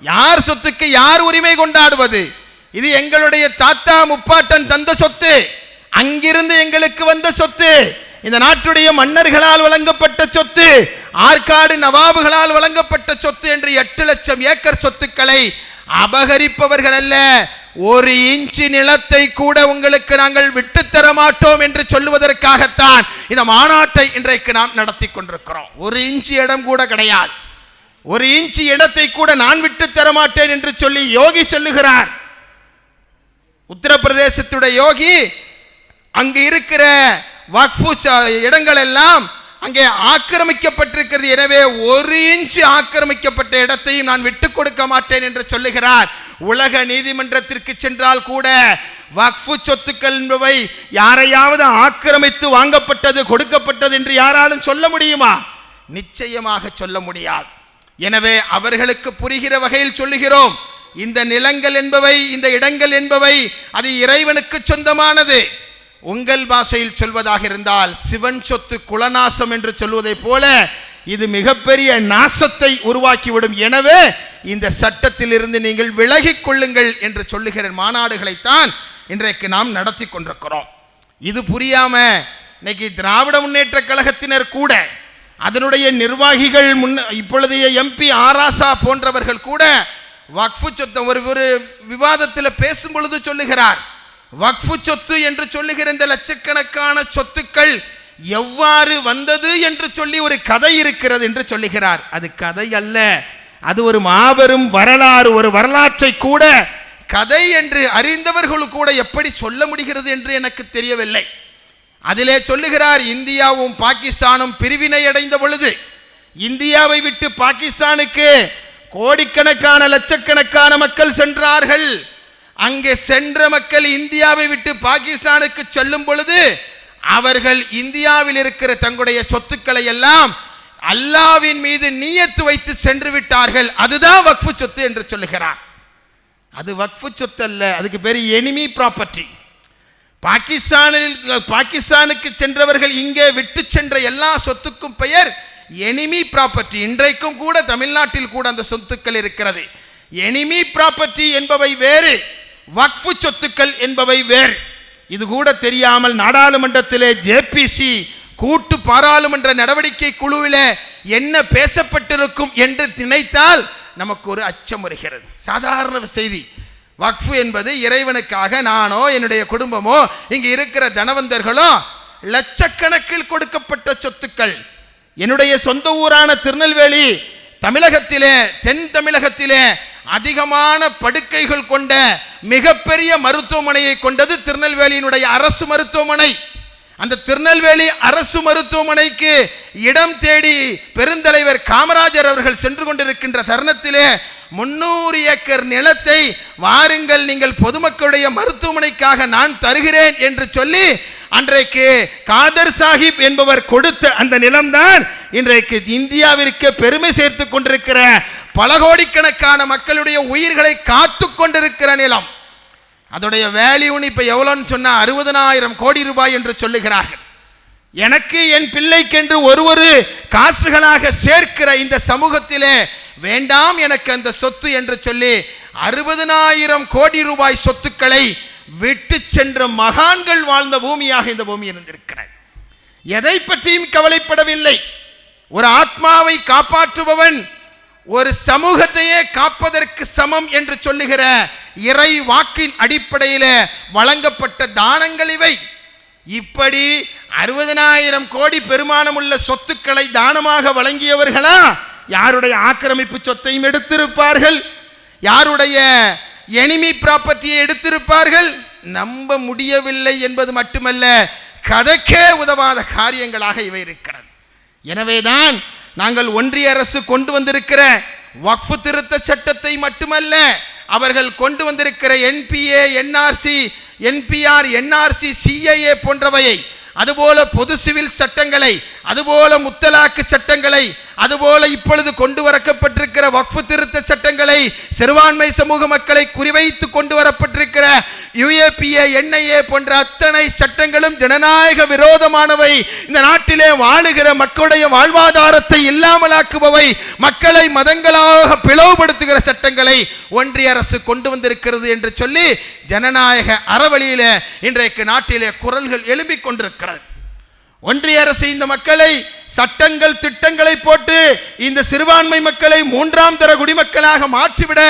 யார் சொத்துக்கு யார் உரிமை கொண்டாடுவது? இது எங்களுடைய தாத்தா முப்பாட்டன் தந்த சொத்து, அங்கிருந்து எங்களுக்கு வந்த சொத்து, இந்த நாட்டுடைய மன்னர்களால் வழங்கப்பட்ட சொத்து, ஆற்காடு நவாபுகளால் வழங்கப்பட்ட சொத்து என்று 8 லட்சம் ஏக்கர் சொத்துக்களை அபகரிப்பவர்கள் அல்ல. 1 இன்ச்சு நிலத்தை கூட உங்களுக்கு நாங்கள் விட்டுத்தர மாட்டோம் என்று சொல்லுவதற்காகத்தான் இந்த மாநாட்டை இன்றைக்கு நாம் நடத்தி கொண்டிருக்கிறோம். 1 இன்ச்சு இடம் கூட கிடையாது. 1 இன்ச்சு இடத்தை கூட நான் விட்டு தர மாட்டேன் என்று சொல்லி யோகி சொல்லுகிறார். உத்தரப்பிரதேசத்துடைய யோகி அங்கு இருக்கிற வக்ஃபு இடங்கள் எல்லாம் அங்கே ஆக்கிரமிக்கப்பட்டிருக்கிறது. எனவே 1 இன்ச்சு ஆக்கிரமிக்கப்பட்ட இடத்தையும் நான் விட்டுக் கொடுக்க மாட்டேன் என்று சொல்லுகிறார். உலக நீதிமன்றத்திற்கு சென்றால் கூட வக்ஃபு சொத்துக்கள் என்பவை யாரையாவது ஆக்கிரமித்து வாங்கப்பட்டது கொடுக்கப்பட்டது என்று யாராலும் சொல்ல முடியுமா? நிச்சயமாக சொல்ல முடியாது. எனவே அவர்களுக்கு புரிகிற வகையில் சொல்லுகிறோம். இந்த நிலங்கள் என்பவை, இந்த இடங்கள் என்பவை அது இறைவனுக்கு சொந்தமானது. உங்கள் பாஷையில் சொல்வதாக இருந்தால் சிவன் சொத்து குலநாசம் என்று சொல்வதை போல இது மிகப்பெரிய நாசத்தை உருவாக்கிவிடும். எனவே இந்த சட்டத்தில் இருந்து நீங்கள் விலகிக் கொள்ளுங்கள் என்று சொல்லுகிற மாநாடுகளைத்தான் இன்றைக்கு நாம் நடத்தி கொண்டிருக்கிறோம். இது புரியாம இன்னைக்கு திராவிட முன்னேற்ற கழகத்தினர் கூட, அதனுடைய நிர்வாகிகள், இப்பொழுதைய எம்பி ஆராசா போன்றவர்கள் கூட வக்ஃபு சொத்து ஒரு விவாதத்தில் பேசும் பொழுது சொல்லுகிறார், வக்ஃபு சொத்து என்று சொல்லுகிற இந்த லட்சக்கணக்கான சொத்துக்கள் எவ்வாறு வந்தது என்று சொல்லி ஒரு கதை இருக்கிறது என்று சொல்லுகிறார். அது கதை அல்ல, அது ஒரு மாபெரும் வரலாறு. ஒரு வரலாற்றை கூட கதை என்று அறிந்தவர்கள் கூட எப்படி சொல்ல முடிகிறது என்று எனக்கு தெரியவில்லை. அதிலே சொல்லுகிறார், இந்தியாவும் பாகிஸ்தானும் பிரிவினை அடைந்த பொழுது இந்தியாவை விட்டு பாகிஸ்தானுக்கு கோடிக்கணக்கான லட்சக்கணக்கான மக்கள் சென்றார்கள். அங்கே சென்ற மக்கள் இந்தியாவை விட்டு பாகிஸ்தானுக்கு செல்லும் பொழுது அவர்கள் இந்தியாவில் இருக்கிற தங்களுடைய சொத்துக்களை எல்லாம் அல்லாவின் மீது நியத்து வைத்து சென்று விட்டார்கள். அதுதான் வக்ஃபு சொத்து என்று சொல்லுகிறார். அது வக்ஃபு சொத்து அல்ல, அதுக்கு பேர் எனிமி ப்ராப்பர்ட்டி. பாகிஸ்தானுக்கு சென்றவர்கள் இங்கே விட்டு சென்ற எல்லா சொத்துக்கும் பெயர் எனிமி ப்ராப்பர்ட்டி. இன்றைக்கும் கூட தமிழ்நாட்டில் கூட அந்த சொத்துக்கள் இருக்கிறது. எனிமி ப்ராப்பர்ட்டி என்பவை வேறு, வக்ஃபு சொத்துக்கள் என்பவை வேறு. இது கூட தெரியாமல் நாடாளுமன்றத்திலே ஜேபிசி கூட்டு பாராளுமன்ற நடவடிக்கை குழுவில் என்ன பேசப்பட்டிருக்கும் என்று நினைத்தால் நமக்கு ஒரு அச்சம் வருகிறது. சாதாரண செய்தி. வக்ஃபு என்பது இறைவனுக்காக நானோ என்னுடைய குடும்பமோ இங்கே இருக்கிற தனவந்தர்களோ லட்சக்கணக்கில் கொடுக்கப்பட்ட சொத்துக்கள். என்னுடைய சொந்த ஊரான திருநெல்வேலி தமிழகத்திலே, தென் தமிழகத்திலே அதிகமான படுக்கைகள் கொண்ட மிகப்பெரிய மருத்துவமனையை கொண்டது திருநெல்வேலியினுடைய அரசு மருத்துவமனை. அந்த திருநெல்வேலி அரசு மருத்துவமனைக்கு இடம் தேடி பெருந்தலைவர் காமராஜர் அவர்கள் சென்று கொண்டிருக்கின்ற தருணத்திலே 300 ஏக்கர் நிலத்தை வாருங்கள், நீங்கள் பொதுமக்களுடைய மருத்துவமனைக்காக நான் தருகிறேன் என்று சொல்லி அன்றைக்கு காதர் சாஹிப் என்பவர் கொடுத்த அந்த நிலம்தான் இன்றைக்கு இந்தியாவிற்கு பெருமை சேர்த்து கொண்டிருக்கிற பல கோடிக்கணக்கான மக்களுடைய உயிர்களை காத்து கொண்டிருக்கிற நிலம். அதோடைய வேல்யூன்னு இப்போ எவ்வளோன்னு சொன்னால் 60,000 கோடி ரூபாய் என்று சொல்லுகிறார்கள். எனக்கு என் பிள்ளைக்கென்று ஒரு காசுகளாக சேர்க்கிற இந்த சமூகத்திலே வேண்டாம் எனக்கு அந்த சொத்து என்று சொல்லி 60,000 கோடி ரூபாய் சொத்துக்களை விட்டு சென்ற மகான்கள் வாழ்ந்த பூமியாக இந்த பூமி இருந்திருக்கிறது. எதை பற்றியும் கவலைப்படவில்லை. ஒரு ஆத்மாவை காப்பாற்றுபவன் ஒரு சமூகத்தையே காப்பதற்கு சமம் என்று சொல்லுகிற இறை வாக்கின் அடிப்படையில் வழங்கப்பட்ட தானங்கள் இவை. இப்படி 60,000 கோடி பெருமானம் உள்ள சொத்துக்களை தானமாக வழங்கியவர்களா யாருடைய ஆக்கிரமிப்பு சொத்தையும் எடுத்திருப்பார்கள், யாருடைய எனிமி ப்ராப்பர்ட்டியை எடுத்திருப்பார்கள். நம்ப முடியவில்லை என்பது மட்டுமல்ல, கதைக்கே உதவாத காரியங்களாக இவை இருக்கிறது. எனவேதான் நாங்கள் ஒன்றிய அரசு கொண்டு வந்திருக்கிற வக்ஃபு திருத்த சட்டத்தை மட்டுமல்ல, அவர்கள் கொண்டு வந்திருக்கிற NBA, NRC NPR, NRC, CAA போன்றவையை, அதுபோல பொது சிவில் சட்டங்களை, அதுபோல முத்தலாக்கு சட்டங்களை, அதுபோல இப்பொழுது கொண்டு வரப்பட்டிருக்கிற வக்ஃபு திருத்த சட்டங்களை, சிறுபான்மை சமூக மக்களை குறிவைத்து கொண்டு வரப்பட்டிருக்கிற UAPA, NIA போன்ற அத்தனை சட்டங்களும் ஜனநாயக விரோதமானவை. இந்த நாட்டிலே வாழுகிற மக்களுடைய வாழ்வாதாரத்தை இல்லாமலாக்குபவை, மக்களை மதங்களாக பிளவுபடுத்துகிற சட்டங்களை ஒன்றிய அரசு கொண்டு வந்திருக்கிறது என்று சொல்லி ஜனநாயக அறவழியில இன்றைக்கு நாட்டிலே குரல்கள் எழும்பிக் கொண்டிருக்கிறது. ஒன்றிய அரசு இந்த மக்களை சட்டங்கள் திட்டங்களை போட்டு இந்த சிறுபான்மை மக்களை மூன்றாம் தர குடிமக்களாக மாற்றிவிட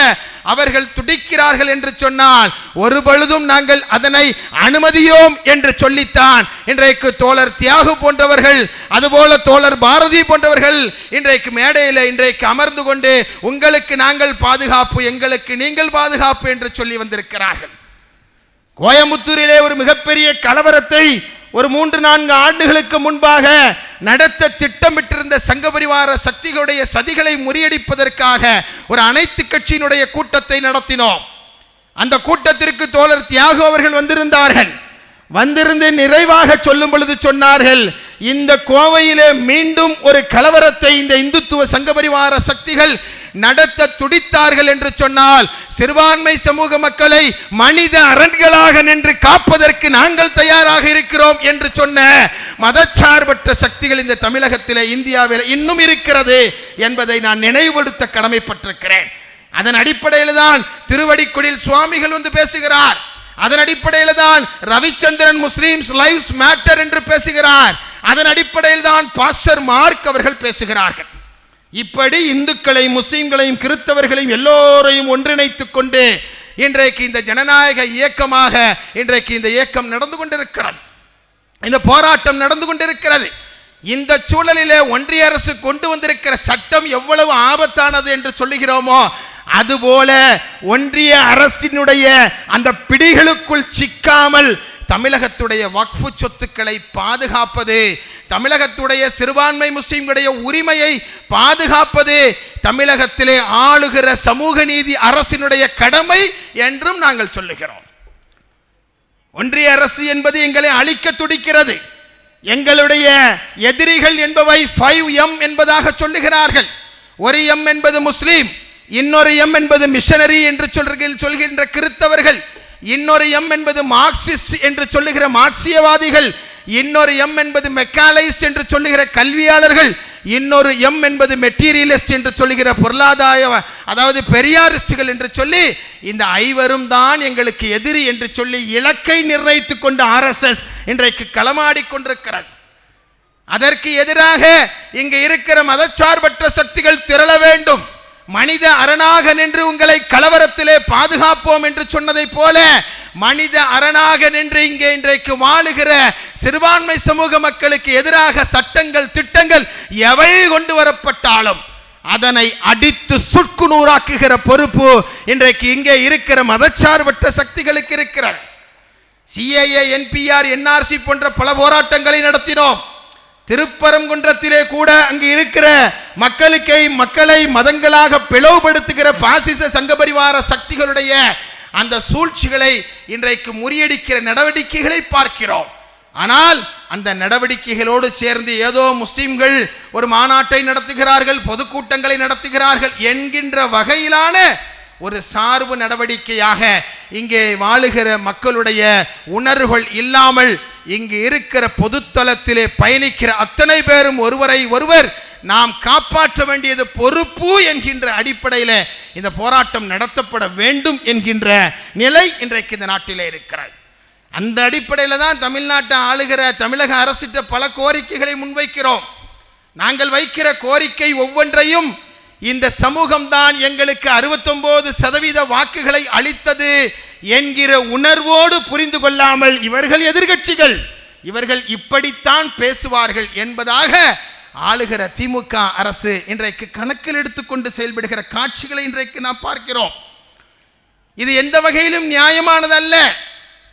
அவர்கள் துடிக்கிறார்கள் என்று சொன்னால் ஒரு பொழுதும் நாங்கள் அதனை அனுமதியோம் என்று சொல்லித்தான் இன்றைக்கு தோழர் தியாகு போன்றவர்கள், அதுபோல தோழர் பாரதி போன்றவர்கள் இன்றைக்கு மேடையில் இன்றைக்கு அமர்ந்து கொண்டு உங்களுக்கு நாங்கள் பாதுகாப்பு, எங்களுக்கு நீங்கள் பாதுகாப்பு என்று சொல்லி வந்திருக்கிறார்கள். கோயம்புத்தூரிலே ஒரு மிகப்பெரிய கலவரத்தை ஒரு 3-4 ஆண்டுகளுக்கு முன்பாக நடத்த திட்டமிட்டிருந்த சங்கபரிவார சக்திகளுடைய சதிகளை முறியடிப்பதற்காக ஒரு அனைத்து கட்சியினுடைய கூட்டத்தை நடத்தினோம். அந்த கூட்டத்திற்கு தோழர் தியாகு அவர்கள் வந்திருந்தார்கள். வந்திருந்து நிறைவாக சொல்லும் பொழுது சொன்னார்கள், இந்த கோவையிலே மீண்டும் ஒரு கலவரத்தை இந்த இந்துத்துவ சங்கபரிவார சக்திகள் நடத்த துடித்தார்கள் என்று சொன்னால் சிறுபான்மை சமூக மக்களை மனித அரண்களாக நின்று காப்பதற்கு நாங்கள் தயாராக இருக்கிறோம் என்று சொன்ன மதச்சார்பற்ற சக்திகள் இந்த தமிழகத்திலே, இந்தியாவில் இன்னும் இருக்கிறது என்பதை நான் நினைவுபடுத்த கடமைப்பட்டிருக்கிறேன். அதன் அடிப்படையில் தான் திருவடிக்குடில் சுவாமிகள் வந்து பேசுகிறார். அதன் அடிப்படையில் தான் ரவிச்சந்திரன் முஸ்லிம்ஸ் லைவ்ஸ் மேட்டர் என்று பேசுகிறார். அதன் அடிப்படையில் தான் பாஸ்டர் மார்க் அவர்கள் பேசுகிறார்கள். இப்படி இந்துக்களையும் முஸ்லிம்களையும் கிறிஸ்தவர்களையும் எல்லோரையும் ஒன்றிணைத்துக் கொண்டு இன்றைக்கு இந்த ஜனநாயக இயக்கமாக இன்றைக்கு இந்த இயக்கம் நடந்து கொண்டிருக்கிறது, இந்த போராட்டம் நடந்து கொண்டிருக்கிறது. இந்த சூழலிலே ஒன்றிய அரசு கொண்டு வந்திருக்கிற சட்டம் எவ்வளவு ஆபத்தானது என்று சொல்லுகிறோமோ அதுபோல ஒன்றிய அரசினுடைய அந்த பிடிகளுக்குள் சிக்காமல் தமிழகத்துடைய வக்ஃபு சொத்துக்களை பாதுகாப்பது, தமிழகத்துடைய சிறுபான்மை முஸ்லிம்களுடைய உரிமையை பாதுகாப்பது தமிழகத்திலே ஆளுகிற சமூக நீதி அரசினுடைய கடமை என்றும் நாங்கள் சொல்லுகிறோம். ஒன்றிய அரசு என்பது எங்களை அழிக்க துடிக்கிறது. எங்களுடைய எதிரிகள் என்பவை 5M என்பதாக சொல்லுகிறார்கள். ஒரு M என்பது முஸ்லிம், இன்னொரு M என்பது மிஷனரி என்று சொல்கின்ற கிறிஸ்தவர்கள், இன்னொரு M என்பது மார்க்சிஸ்ட் என்று சொல்லுகிற மார்க்சியவாதிகள், இன்னொரு M என்பது மெக்காலைஸ்ட் என்று சொல்லுகிற கல்வியாளர்கள், இன்னொரு M என்பது மெட்டீரியலிஸ்ட் என்று சொல்லுகிற பொருளாதார அதாவது பெரியாரிஸ்டுகள் என்று சொல்லி இந்த ஐவரும் தான் எங்களுக்கு எதிரி என்று சொல்லி இலக்கை நிர்ணயித்துக் கொண்ட RSS இன்றைக்கு களமாடி கொண்டிருக்கிறது. அதற்கு எதிராக இங்கு இருக்கிற மதச்சார்பற்ற சக்திகள் திரள வேண்டும். மனித அரணாக நின்று உங்களை கலவரத்திலே பாதுகாப்போம் என்று சொன்னதை போல மனித அரணாக நின்று இங்கே இன்றைக்கு வாழுகிற சிறுபான்மை சமூக மக்களுக்கு எதிராக சட்டங்கள் திட்டங்கள் எவை கொண்டு வரப்பட்டாலும் அதனை அடித்து சுக்குநூறாக்குகிற பொறுப்பு இன்றைக்கு இங்கே இருக்கிற மதச்சார்பற்ற சக்திகளுக்கு இருக்கிறது. CAA, NPR, NRC போன்ற பல போராட்டங்களை நடத்தினோம். திருப்பரங்குன்றத்திலே கூட அங்கு இருக்கிற மக்களை மதங்களாக பிளவுபடுத்துகிற பாசிச சங்கபரிவார சக்திகளுடைய அந்த சூழ்ச்சிகளை இன்றைக்கு முறியடிக்கிற நடவடிக்கைகளை பார்க்கிறோம். ஆனால் அந்த நடவடிக்கைகளோடு சேர்ந்து ஏதோ முஸ்லிம்கள் ஒரு மாநாட்டை நடத்துகிறார்கள், பொதுக்கூட்டங்களை நடத்துகிறார்கள் என்கின்ற வகையிலான ஒரு சார்பு நடவடிக்கையாக இங்கே வாழுகிற மக்களுடைய உணர்வுகள் இல்லாமல் இங்கு இருக்கிற பொதுத்தளத்திலே பயணிக்கிற அத்தனை பேரும் ஒருவரை ஒருவர் நாம் காப்பாற்ற வேண்டியது பொறுப்பு என்கின்ற அடிப்படையில் இந்த போராட்டம் நடத்தப்பட வேண்டும் என்கின்ற நிலை இன்றைக்கு இந்த நாட்டிலே இருக்கிறது. அந்த அடிப்படையில் தான் தமிழ்நாட்டை ஆளுகிற தமிழக அரசிட்ட பல கோரிக்கைகளை முன்வைக்கிறோம். நாங்கள் வைக்கிற கோரிக்கை ஒவ்வொன்றையும் இந்த சமூகம்தான் எங்களுக்கு 69% வாக்குகளை அளித்தது என்கிற உணர்வோடு புரிந்து கொள்ளாமல் இவர்கள் எதிர்க்கட்சிகள், இவர்கள் இப்படித்தான் பேசுவார்கள் என்பதாக ஆளுகிற திமுக அரசு இன்றைக்கு கணக்கில் எடுத்துக்கொண்டு செயல்படுகிற காட்சிகளை இன்றைக்கு நாம் பார்க்கிறோம். இது எந்த வகையிலும் நியாயமானது அல்ல,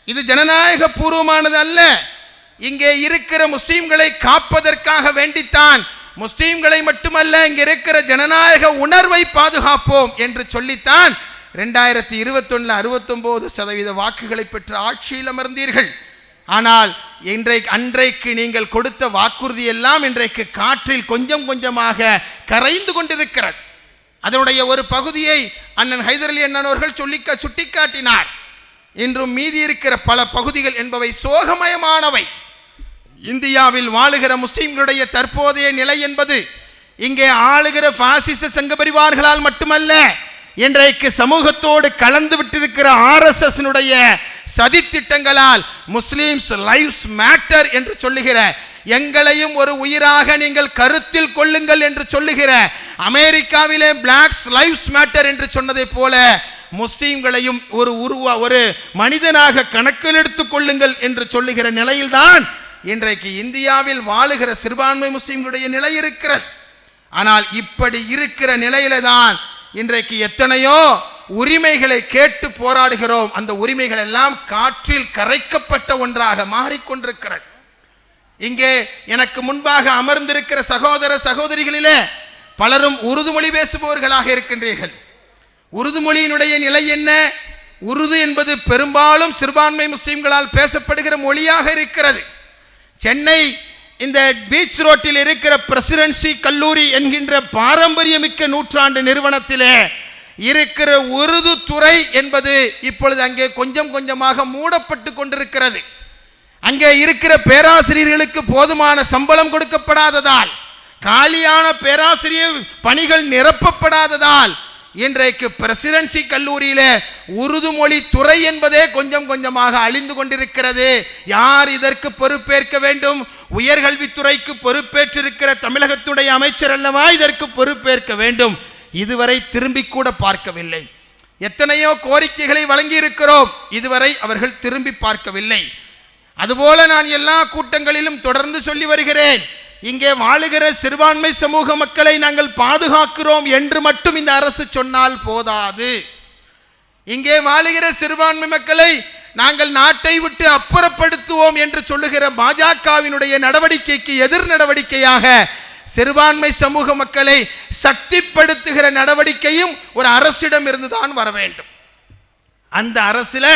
இது ஜனநாயக பூர்வமானது அல்ல. இங்கே இருக்கிற முஸ்லிம்களை காப்பதற்காக வேண்டித்தான், முஸ்லிம்களை மட்டுமல்ல இங்கே இருக்கிற ஜனநாயக உணர்வை பாதுகாப்போம் என்று சொல்லித்தான் 2021 69% வாக்குகளை பெற்று ஆட்சியில் அமர்ந்தீர்கள். ஆனால் அன்றைக்கு நீங்கள் கொடுத்த வாக்குறுதி எல்லாம் இன்றைக்கு காற்றில் கொஞ்சம் கொஞ்சமாக கரைந்து கொண்டிருக்கிறது. அதனுடைய ஒரு பகுதியை அண்ணன் ஹைதர் அலி அண்ணன் அவர்கள் சுட்டிக்காட்டினார். இன்றும் மீதி இருக்கிற பல பகுதிகள் என்பவை சோகமயமானவை. இந்தியாவில் வாழுகிற முஸ்லிம்களுடைய தற்போதைய நிலை என்பது இங்கே ஆளுகிற பாசிச சங்க பரிவார்களால் மட்டுமல்ல, இன்றைக்கு சமூகத்தோடு கலந்து விட்டிருக்கிற RSS சதி திட்டங்களால் முஸ்லிம்ஸ் லைவ்ஸ் மேட்டர் என்று சொல்லுகிற, எங்களையும் ஒரு உயிராக நீங்கள் கருத்தில் கொள்ளுங்கள் என்று சொல்லுகிற, அமெரிக்காவிலே பிளாக்ஸ் லைவ்ஸ் மேட்டர் என்று சொன்னதை போல முஸ்லிம்களையும் ஒரு மனிதனாக கணக்கில் எடுத்துக் கொள்ளுங்கள் என்று சொல்லுகிற நிலையில்தான் இன்றைக்கு இந்தியாவில் வாழுகிற சிறுபான்மை முஸ்லிம்களுடைய நிலை இருக்கிறது. ஆனால் இப்படி இருக்கிற நிலையில தான் இன்றைக்கு எத்தனையோ உரிமைகளை கேட்டு போராடுகிறோம். அந்த உரிமைகள் எல்லாம் காற்றில் கரைக்கப்பட்ட ஒன்றாக மாறிக்கொண்டிருக்கிறது. இங்கே எனக்கு முன்பாக அமர்ந்திருக்கிற சகோதர சகோதரிகளிலே பலரும் உருது மொழி பேசுபவர்களாக இருக்கின்றீர்கள். உருது மொழியினுடைய நிலை என்ன? உருது என்பது பெரும்பாலும் சிறுபான்மை முஸ்லிம்களால் பேசப்படுகிற மொழியாக இருக்கிறது. சென்னை இந்த பீச் ரோட்டில் இருக்கிற பிரசிடென்சி கல்லூரி என்கின்ற பாரம்பரியமிக்க நூற்றாண்டு நிறுவனத்திலே இருக்கிற உருது துறை என்பது இப்பொழுது அங்கே கொஞ்சம் கொஞ்சமாக மூடப்பட்டு கொண்டிருக்கிறது. அங்கே இருக்கிற பேராசிரியர்களுக்கு போதுமான சம்பளம் கொடுக்கப்படாததால், காலியான பேராசிரியர் பணிகள் நிரப்பப்படாததால் இன்றைக்கு பிரசிடென்சி கல்லூரியில உருது மொழி துறை என்பதே கொஞ்சம் கொஞ்சமாக அழிந்து கொண்டிருக்கிறது. யார் இதற்கு பொறுப்பேற்க வேண்டும்? உயர்கல்வித்துறைக்கு பொறுப்பேற்றிருக்கிற தமிழகத்துடைய அமைச்சர் அல்லவா இதற்கு பொறுப்பேற்க வேண்டும். இதுவரை திரும்பி கூட பார்க்கவில்லை. எத்தனையோ கோரிக்கைகளை வழங்கி இருக்கிறோம், இதுவரை அவர்கள் திரும்பி பார்க்கவில்லை. அதுபோல நான் எல்லா கூட்டங்களிலும் தொடர்ந்து சொல்லி வருகிறேன், இங்கே வாழுகிற சிறுபான்மை சமூக மக்களை நாங்கள் பாதுகாக்கிறோம் என்று மட்டும் இந்த அரசு சொன்னால் போதாது. இங்கே வாழுகிற சிறுபான்மை மக்களை நாங்கள் நாட்டை விட்டு அப்புறப்படுத்துவோம் என்று சொல்லுகிற பாஜகவினுடைய நடவடிக்கைக்கு எதிர் நடவடிக்கையாக சிறுபான்மை சமூக மக்களை சக்திப்படுத்துகிற நடவடிக்கையும் ஒரு அரசிடம் இருந்துதான் வர வேண்டும். அந்த அரசில்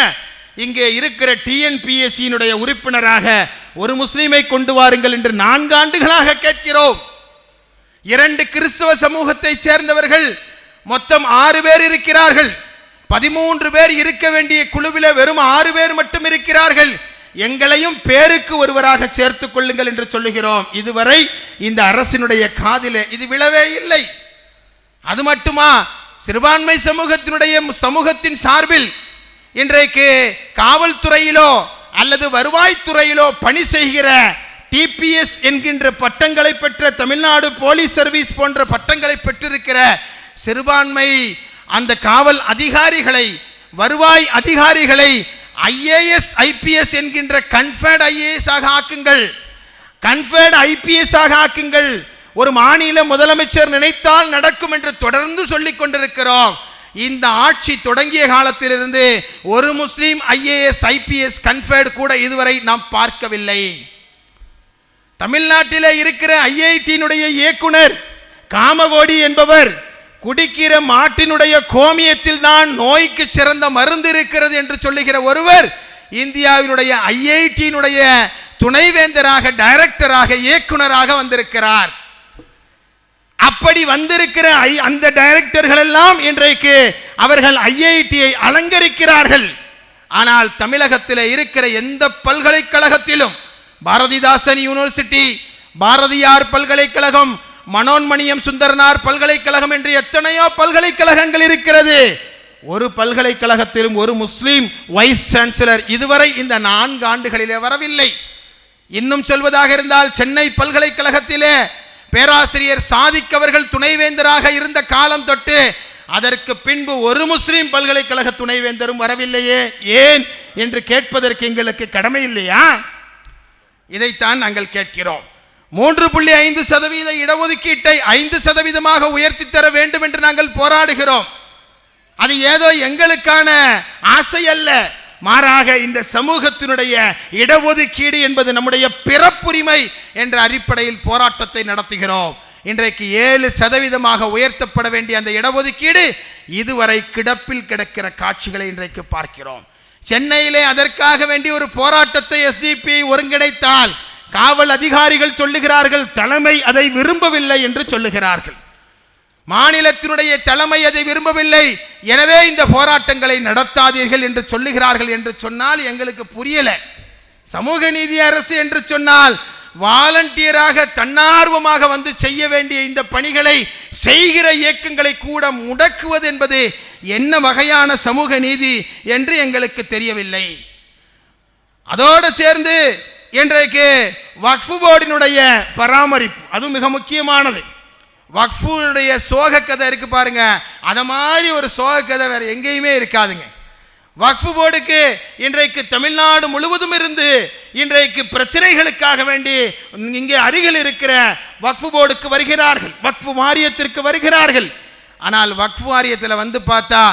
இங்கே இருக்கிற TNPSC உறுப்பினராக ஒரு முஸ்லீமை கொண்டு வாருங்கள் என்று 4 ஆண்டுகளாக கேட்கிறோம். 2 கிறிஸ்தவ சமூகத்தை சேர்ந்தவர்கள் மொத்தம் 6 பேர் இருக்கிறார்கள். 13 பேர் இருக்க வேண்டிய குழுவில் வெறும் 6 பேர் மட்டும் இருக்கிறார்கள். எங்களையும் பேருக்கு ஒருவராக சேர்த்துக் கொள்ளுங்கள் என்று சொல்லுகிறோம். இதுவரை இந்த அரசினுடைய காதிலே இது விழவே இல்லை. அது மட்டுமா, சிறுபான்மை சமூகத்தின் சார்பில் இன்றைக்கு காவல்துறையிலோ அல்லது வருவாய்த்துறையிலோ பணி செய்கிற TPS என்கின்ற பட்டங்களை பெற்ற, தமிழ்நாடு போலீஸ் சர்வீஸ் போன்ற பட்டங்களை பெற்றிருக்கிற சிறுபான்மை அந்த காவல் அதிகாரிகளை, வருவாய் அதிகாரிகளை IAS IPS என்கின்ற கன்ஃபர்ட் IAS ஆக ஆக்குங்கள், கன்ஃபர்ட் IPS ஆக ஆக்குங்கள். ஒரு மாநில முதலமைச்சர் நினைத்தால் நடக்கும் என்று தொடர்ந்து சொல்லிக் கொண்டிருக்கிறோம். இந்த ஆட்சி தொடங்கிய காலத்திலிருந்து ஒரு முஸ்லீம் IAS IPS கன்ஃபர்ட் கூட இதுவரை நாம் பார்க்கவில்லை. தமிழ்நாட்டிலே இருக்கிற IIT இயக்குனர் காமகோடி என்பவர் குடிக்கிற மாட்டினுடைய கோமியத்தில் தான் நோய்க்கு சிறந்த மருந்து இருக்கிறது என்று சொல்லுகிற ஒருவர் இந்தியாவினுடைய IIT துணைவேந்தராக, டைரக்டராக, இயக்குனராக வந்திருக்கிறார். அப்படி வந்திருக்கிற அந்த டைரக்டர்கள் எல்லாம் இன்றைக்கு அவர்கள் IIT-யை அலங்கரிக்கிறார்கள். ஆனால் தமிழகத்தில் இருக்கிற எந்த பல்கலைக்கழகத்திலும், பாரதிதாசன் யூனிவர்சிட்டி, பாரதியார் பல்கலைக்கழகம், மனோன்மணியம் சுந்தரனார் பல்கலைக்கழகம் என்று எத்தனையோ பல்கலைக்கழகங்கள் இருக்கிறது. ஒரு பல்கலைக்கழகத்திலும் ஒரு முஸ்லீம் வைஸ் சான்சலர் இதுவரை இந்த 4 ஆண்டுகளிலே வரவில்லை. இன்னும் சொல்வதாக இருந்தால், சென்னை பல்கலைக்கழகத்திலே பேராசிரியர் சாதிக் அவர்கள் துணைவேந்தராக இருந்த காலம் தொட்டு அதற்கு பின்பு ஒரு முஸ்லீம் பல்கலைக்கழக துணைவேந்தரும் வரவில்லையே, ஏன் என்று கேட்பதற்கு எங்களுக்கு கடமை இல்லையா? இதைத்தான் நாங்கள் கேட்கிறோம். 3.5% இடஒதுக்கீட்டை 5% உயர்த்தி தர வேண்டும் என்று நாங்கள் போராடுகிறோம். அது ஏதோ எங்களுக்கான ஆசை அல்ல, மாறாக இந்த சமூகத்தினுடைய இடஒதுக்கீடு என்பது நம்முடைய பிறப்புரிமை என்ற அடிப்படையில் போராட்டத்தை நடத்துகிறோம். இன்றைக்கு 7% உயர்த்தப்பட வேண்டிய அந்த இடஒதுக்கீடு இதுவரை கிடப்பில் கிடக்கிற காட்சிகளை இன்றைக்கு பார்க்கிறோம். சென்னையிலே அதற்காக வேண்டிய ஒரு போராட்டத்தை எஸ்டிபிஐ ஒருங்கிணைத்தால் காவல் அதிகாரிகள் சொல்லுகிறார்கள் தலைமை அதை விரும்பவில்லை என்று சொல்லுகிறார்கள். மாநிலத்தினுடைய தலைமை அதை விரும்பவில்லை, எனவே இந்த போராட்டங்களை நடத்தாதீர்கள் என்று சொல்லுகிறார்கள் என்று சொன்னால் எங்களுக்கு புரியல. சமூக நீதி அரசு என்று சொன்னால் வாலண்டியராக தன்னார்வமாக வந்து செய்ய வேண்டிய இந்த பணிகளை செய்கிற இயக்கங்களை கூட முடக்குவது என்பது என்ன வகையான சமூக நீதி என்று எங்களுக்கு தெரியவில்லை. அதோடு சேர்ந்து இன்றைக்கு வக்ஃபு போர்டினுடைய பராமரிப்பு அது மிக முக்கியமானது. வக்ஃபுடைய சோக கதை இருக்கு பாருங்க, அத மாதிரி ஒரு சோக கதை வேற எங்கேயுமே இருக்காதுங்க. வக்ஃபு போர்டுக்கு இன்றைக்கு தமிழ்நாடு முழுவதும் இருந்து இன்றைக்கு பிரச்சனைகளுக்காக வேண்டி இங்கே அருகில் இருக்கிற வக்ஃபு போர்டுக்கு வருகிறார்கள், வக்ஃபு வாரியத்திற்கு வருகிறார்கள். ஆனால் வக்ஃபு வாரியத்தில் வந்து பார்த்தா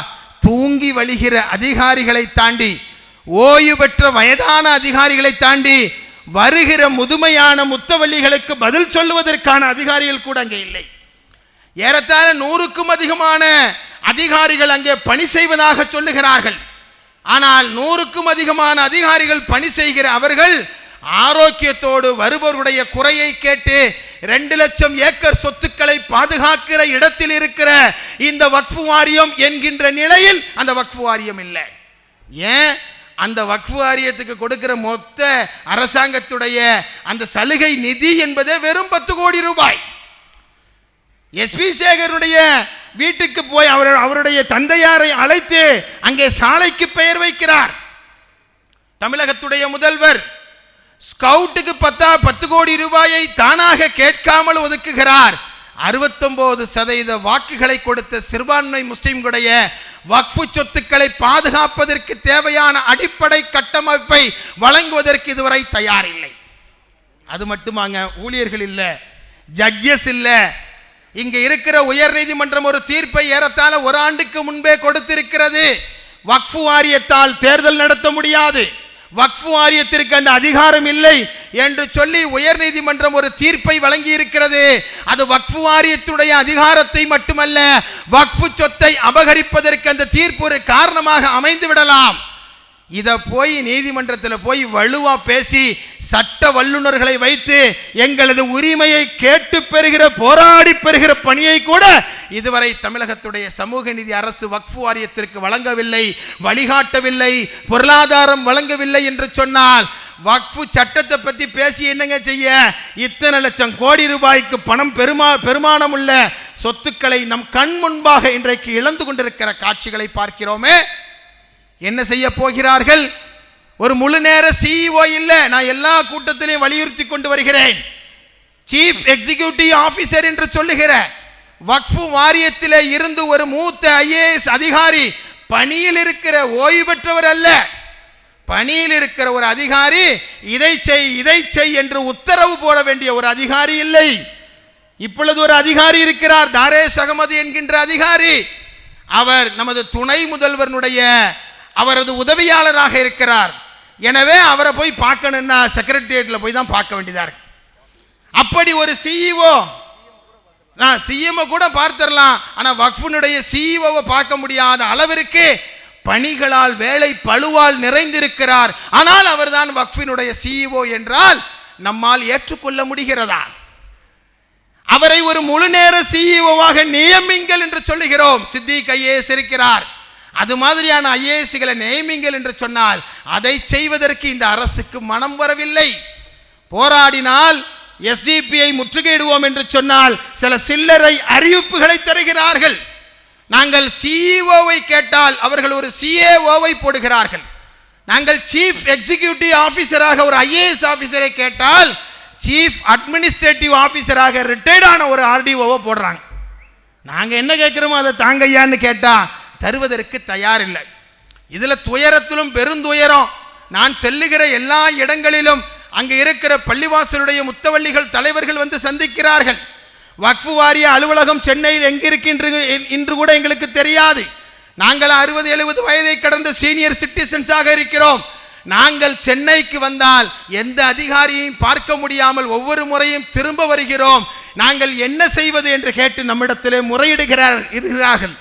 தூங்கி வழிகிற அதிகாரிகளை தாண்டி, ஓய்வு பெற்ற வயதான அதிகாரிகளை தாண்டி வருகிற முதுமையான முத்தவள்ளிகளுக்கு பதில் சொல்லுவதற்கான அதிகாரிகள் கூட அங்கே இல்லை. ஏறத்தாழ 100க்கும் அதிகமான அதிகாரிகள் அங்கே பணி செய்வதாக சொல்லுகிறார்கள். ஆனால் 100க்கும் அதிகமான அதிகாரிகள் பணி செய்கிற அவர்கள் ஆரோக்கியத்தோடு வருபவருடைய குறையை கேட்டு 2 லட்சம் ஏக்கர் சொத்துக்களை பாதுகாக்கிற இடத்தில் இருக்கிற இந்த வக்ஃபு வாரியம் என்கின்ற நிலையில் அந்த வக்ஃபு வாரியம் இல்லை. ஏன்? அந்த வக்ஃபு வாரியத்துக்கு கொடுக்கிற மொத்த அரசாங்கத்துடைய அந்த சலுகை நிதி என்பதே வெறும் 10 கோடி ரூபாய். எஸ்பி சேகருடைய வீட்டுக்கு போய் அவருடைய தந்தையாரை அழைத்து அங்கே சாலைக்கு பெயர் வைக்கிறார் தமிழகத்துடைய முதல்வர். ஸ்கவுட்டுக்கு 10 கோடி ரூபாயை தானாக கேட்காமல் ஒதுக்குகிறார். 69% வாக்குகளை கொடுத்த சிறுபான்மை முஸ்லிம்களுடைய வக்ஃபு சொத்துக்களை பாதுகாப்பதற்கு தேவையான அடிப்படை கட்டமைப்பை வழங்குவதற்கு இதுவரை தயாரில்லை. அது மட்டுமாங்க, ஊழியர்கள் இல்லை, ஜட்ஜஸ் இல்லை. இங்கே இருக்கிற உயர் நீதிமன்றம் ஒரு தீர்ப்பை ஏறத்தாழ 1 ஆண்டுக்கு முன்பே கொடுத்திருக்கிறது. வக்ஃபு வாரியத்தால் தேர்தல் நடத்த முடியாது, வக்ஃபு வாரியத்திற்கு அந்த அதிகாரம் இல்லை என்று சொல்லி உயர் நீதிமன்றம் ஒரு தீர்ப்பை வழங்கி இருக்கிறது. அது வக்ஃபு வாரியத்துடைய அதிகாரத்தை மட்டுமல்ல, வக்ஃபு சொத்தை அபகரிப்பதற்கு அந்த தீர்ப்பு ஒரு காரணமாக அமைந்து விடலாம். இதை போய் நீதிமன்றத்தில் போய் வலுவா பேசி சட்ட வல்லுநர்களை வைத்து எங்களது உரிமையை கேட்டு பெறுகிற போராடி பெறுகிற பணியை கூட இதுவரை தமிழகத்துடைய சமூக நீதி அரசு வக்ஃபு வாரியத்திற்கு வழங்கவில்லை, வழிகாட்டவில்லை, பொருளாதாரம் வழங்கவில்லை என்று சொன்னால் வக்ஃபு சட்டத்தை பற்றி பேசி என்னங்க செய்ய? இத்தனை லட்சம் கோடி ரூபாய்க்கு பணம் பெருமானம் உள்ள சொத்துக்களை நம் கண் முன்பாக இன்றைக்கு இழந்து கொண்டிருக்கிற காட்சிகளை பார்க்கிறோமே. என்ன செய்ய போகிறார்கள்? ஒரு முழு நேர சிஇஓ இல்லை. நான் எல்லா கூட்டத்திலையும் வலியுறுத்தி கொண்டு வருகிறேன். சீஃப் எக்ஸிகியூட்டிவ் ஆபீசர் என்று சொல்லுகிற வக்ஃபு வாரியத்திலே இருந்து ஒரு மூத்த ஐஏஎஸ் அதிகாரி, பணியில் இருக்கிற ஓய்வு பெற்றவர் அல்ல, பணியில் இருக்கிற ஒரு அதிகாரி இதை செய் என்று உத்தரவு போட வேண்டிய ஒரு அதிகாரி இல்லை. இப்பொழுது ஒரு அதிகாரி இருக்கிறார், தாரேஷ் அகமது என்கின்ற அதிகாரி. அவர் நமது துணை முதல்வருடைய அவரது உதவியாளராக இருக்கிறார். எனவே அவரை போய் பார்க்கணும்னா செக்ரட்டரியேட்டில் போய் தான் பார்க்க வேண்டியதா இருக்கு. அப்படி ஒரு சிஇஓ, சிஎம் கூட பார்த்துடலாம், ஆனால் வக்ஃபுனுடைய சிஇஓவை பார்க்க முடியாத அளவிற்கு பணிகளால் வேலை பளுவால் நிறைந்திருக்கிறார். ஆனால் அவர்தான் வக்ஃபினுடைய சிஇஓ என்றால் நம்மால் ஏற்றுக்கொள்ள முடிகிறதா? அவரை ஒரு முழு நேர சிஇஓவாக நியமிங்கள் என்று சொல்லுகிறோம். சித்திக் ஐஏஎஸ் இருக்கிறார், அது மாதிரியான ஐஏஎஸ்களை நியமிங்கள் என்று சொன்னால் அதை செய்வதற்கு இந்த அரசுக்கு மனம் வரவில்லை. போராடினால் எஸ்டிபிஐ முற்றுகையிடுவோம் என்று சொன்னால் சில சில்லறை அறிவிப்புகளை தருகிறார்கள். நாங்கள் சிஇஓவை கேட்டால் அவர்கள் ஒரு சிஏஓவை போடுகிறார்கள். நாங்கள் சீஃப் எக்ஸிகியூட்டிவ் ஆபீசராக ஒரு ஐஏஎஸ் ஆபீசரை கேட்டால் சீஃப் அட்மினிஸ்ட்ரேட்டிவ் ஆபீசராக ரிட்டையர்டான ஒரு ஆர்டிஓவை போடுறாங்க. நாங்கள் என்ன கேட்குறோமோ அதை தாங்கையான்னு கேட்டால் தருவதற்கு தயாரில்லை. இதில் துயரத்திலும் பெருந்துயரம். நான் செல்லுகிற எல்லா இடங்களிலும் அங்கே இருக்கிற பள்ளிவாசலுடைய முத்தவள்ளிகள் தலைவர்கள் வந்து சந்திக்கிறார்கள். வக்ஃபு வாரிய அலுவலகம் சென்னையில் எங்கிருக்கின்றது இன்று கூட எங்களுக்கு தெரியாது. நாங்கள் 60-70 வயதை கடந்த சீனியர் சிட்டிசன்ஸாக இருக்கிறோம். நாங்கள் சென்னைக்கு வந்தால் எந்த அதிகாரியையும் பார்க்க முடியாமல் ஒவ்வொரு முறையும் திரும்ப வருகிறோம். நாங்கள் என்ன செய்வது என்று கேட்டு நம்மிடத்திலே முறையிடுகிறார்கள்.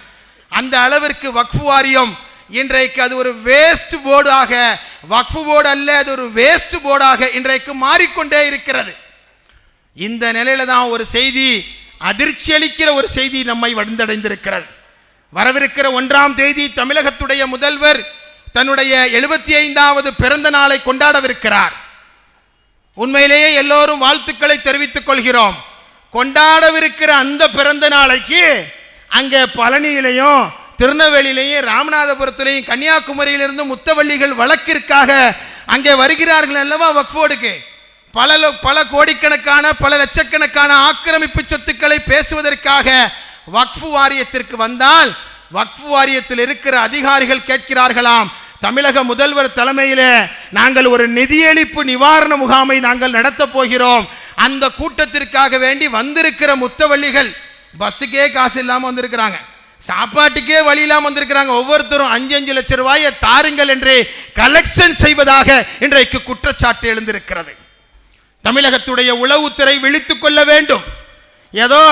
அந்த அளவிற்கு வக்ஃபு வாரியம் இன்றைக்கு அது ஒரு வேஸ்ட் போர்டாக, வக்ஃபு போர்டு அல்ல, அது ஒரு வேஸ்ட் போர்டாக இன்றைக்கு மாறிக்கொண்டே இருக்கிறது. இந்த நிலையில தான் ஒரு செய்தி, அதிர்ச்சி அளிக்கிற ஒரு செய்தி நம்மை வந்தடைந்திருக்கிறது. வரவிருக்கிற 1ஆம் தேதி தமிழகத்துடைய முதல்வர் தன்னுடைய 75வது பிறந்த நாளை கொண்டாடவிருக்கிறார். உண்மையிலேயே எல்லோரும் வாழ்த்துக்களை தெரிவித்துக் கொள்கிறோம். கொண்டாடவிருக்கிற அந்த பிறந்த நாளைக்கு அங்கே பழனியிலையும் திருநெல்வேலியிலையும் ராமநாதபுரத்திலையும் கன்னியாகுமரியிலிருந்து முத்தவள்ளிகள் வழக்கிற்காக அங்கே வருகிறார்கள் அல்லவா வக்ஃபோர்டுக்கு. பல கோடிக்கணக்கான பல லட்சக்கணக்கான ஆக்கிரமிப்பு சொத்துக்களை பேசுவதற்காக வக்ஃபு வாரியத்திற்கு வந்தால் வக்ஃபு வாரியத்தில் இருக்கிற அதிகாரிகள் கேட்கிறார்களாம், தமிழக முதல்வர் தலைமையில் நாங்கள் ஒரு நிதியளிப்பு நிவாரண முகாமை நாங்கள் நடத்தப் போகிறோம். அந்த கூட்டத்திற்காக வேண்டி வந்திருக்கிற முத்தவள்ளிகள் பஸ்ஸுக்கே காசு இல்லாமல் வந்திருக்கிறாங்க, சாப்பாட்டுக்கே வழி இல்லாமல் வந்திருக்கிறாங்க. ஒவ்வொருத்தரும் 5 லட்சம் ரூபாயை தாருங்கள் என்று கலெக்ஷன் செய்வதாக இன்றைக்கு குற்றச்சாட்டு எழுந்திருக்கிறது. தமிழகத்துடைய உளவுத்துறை விழித்துக் கொள்ள வேண்டும். ஏதோ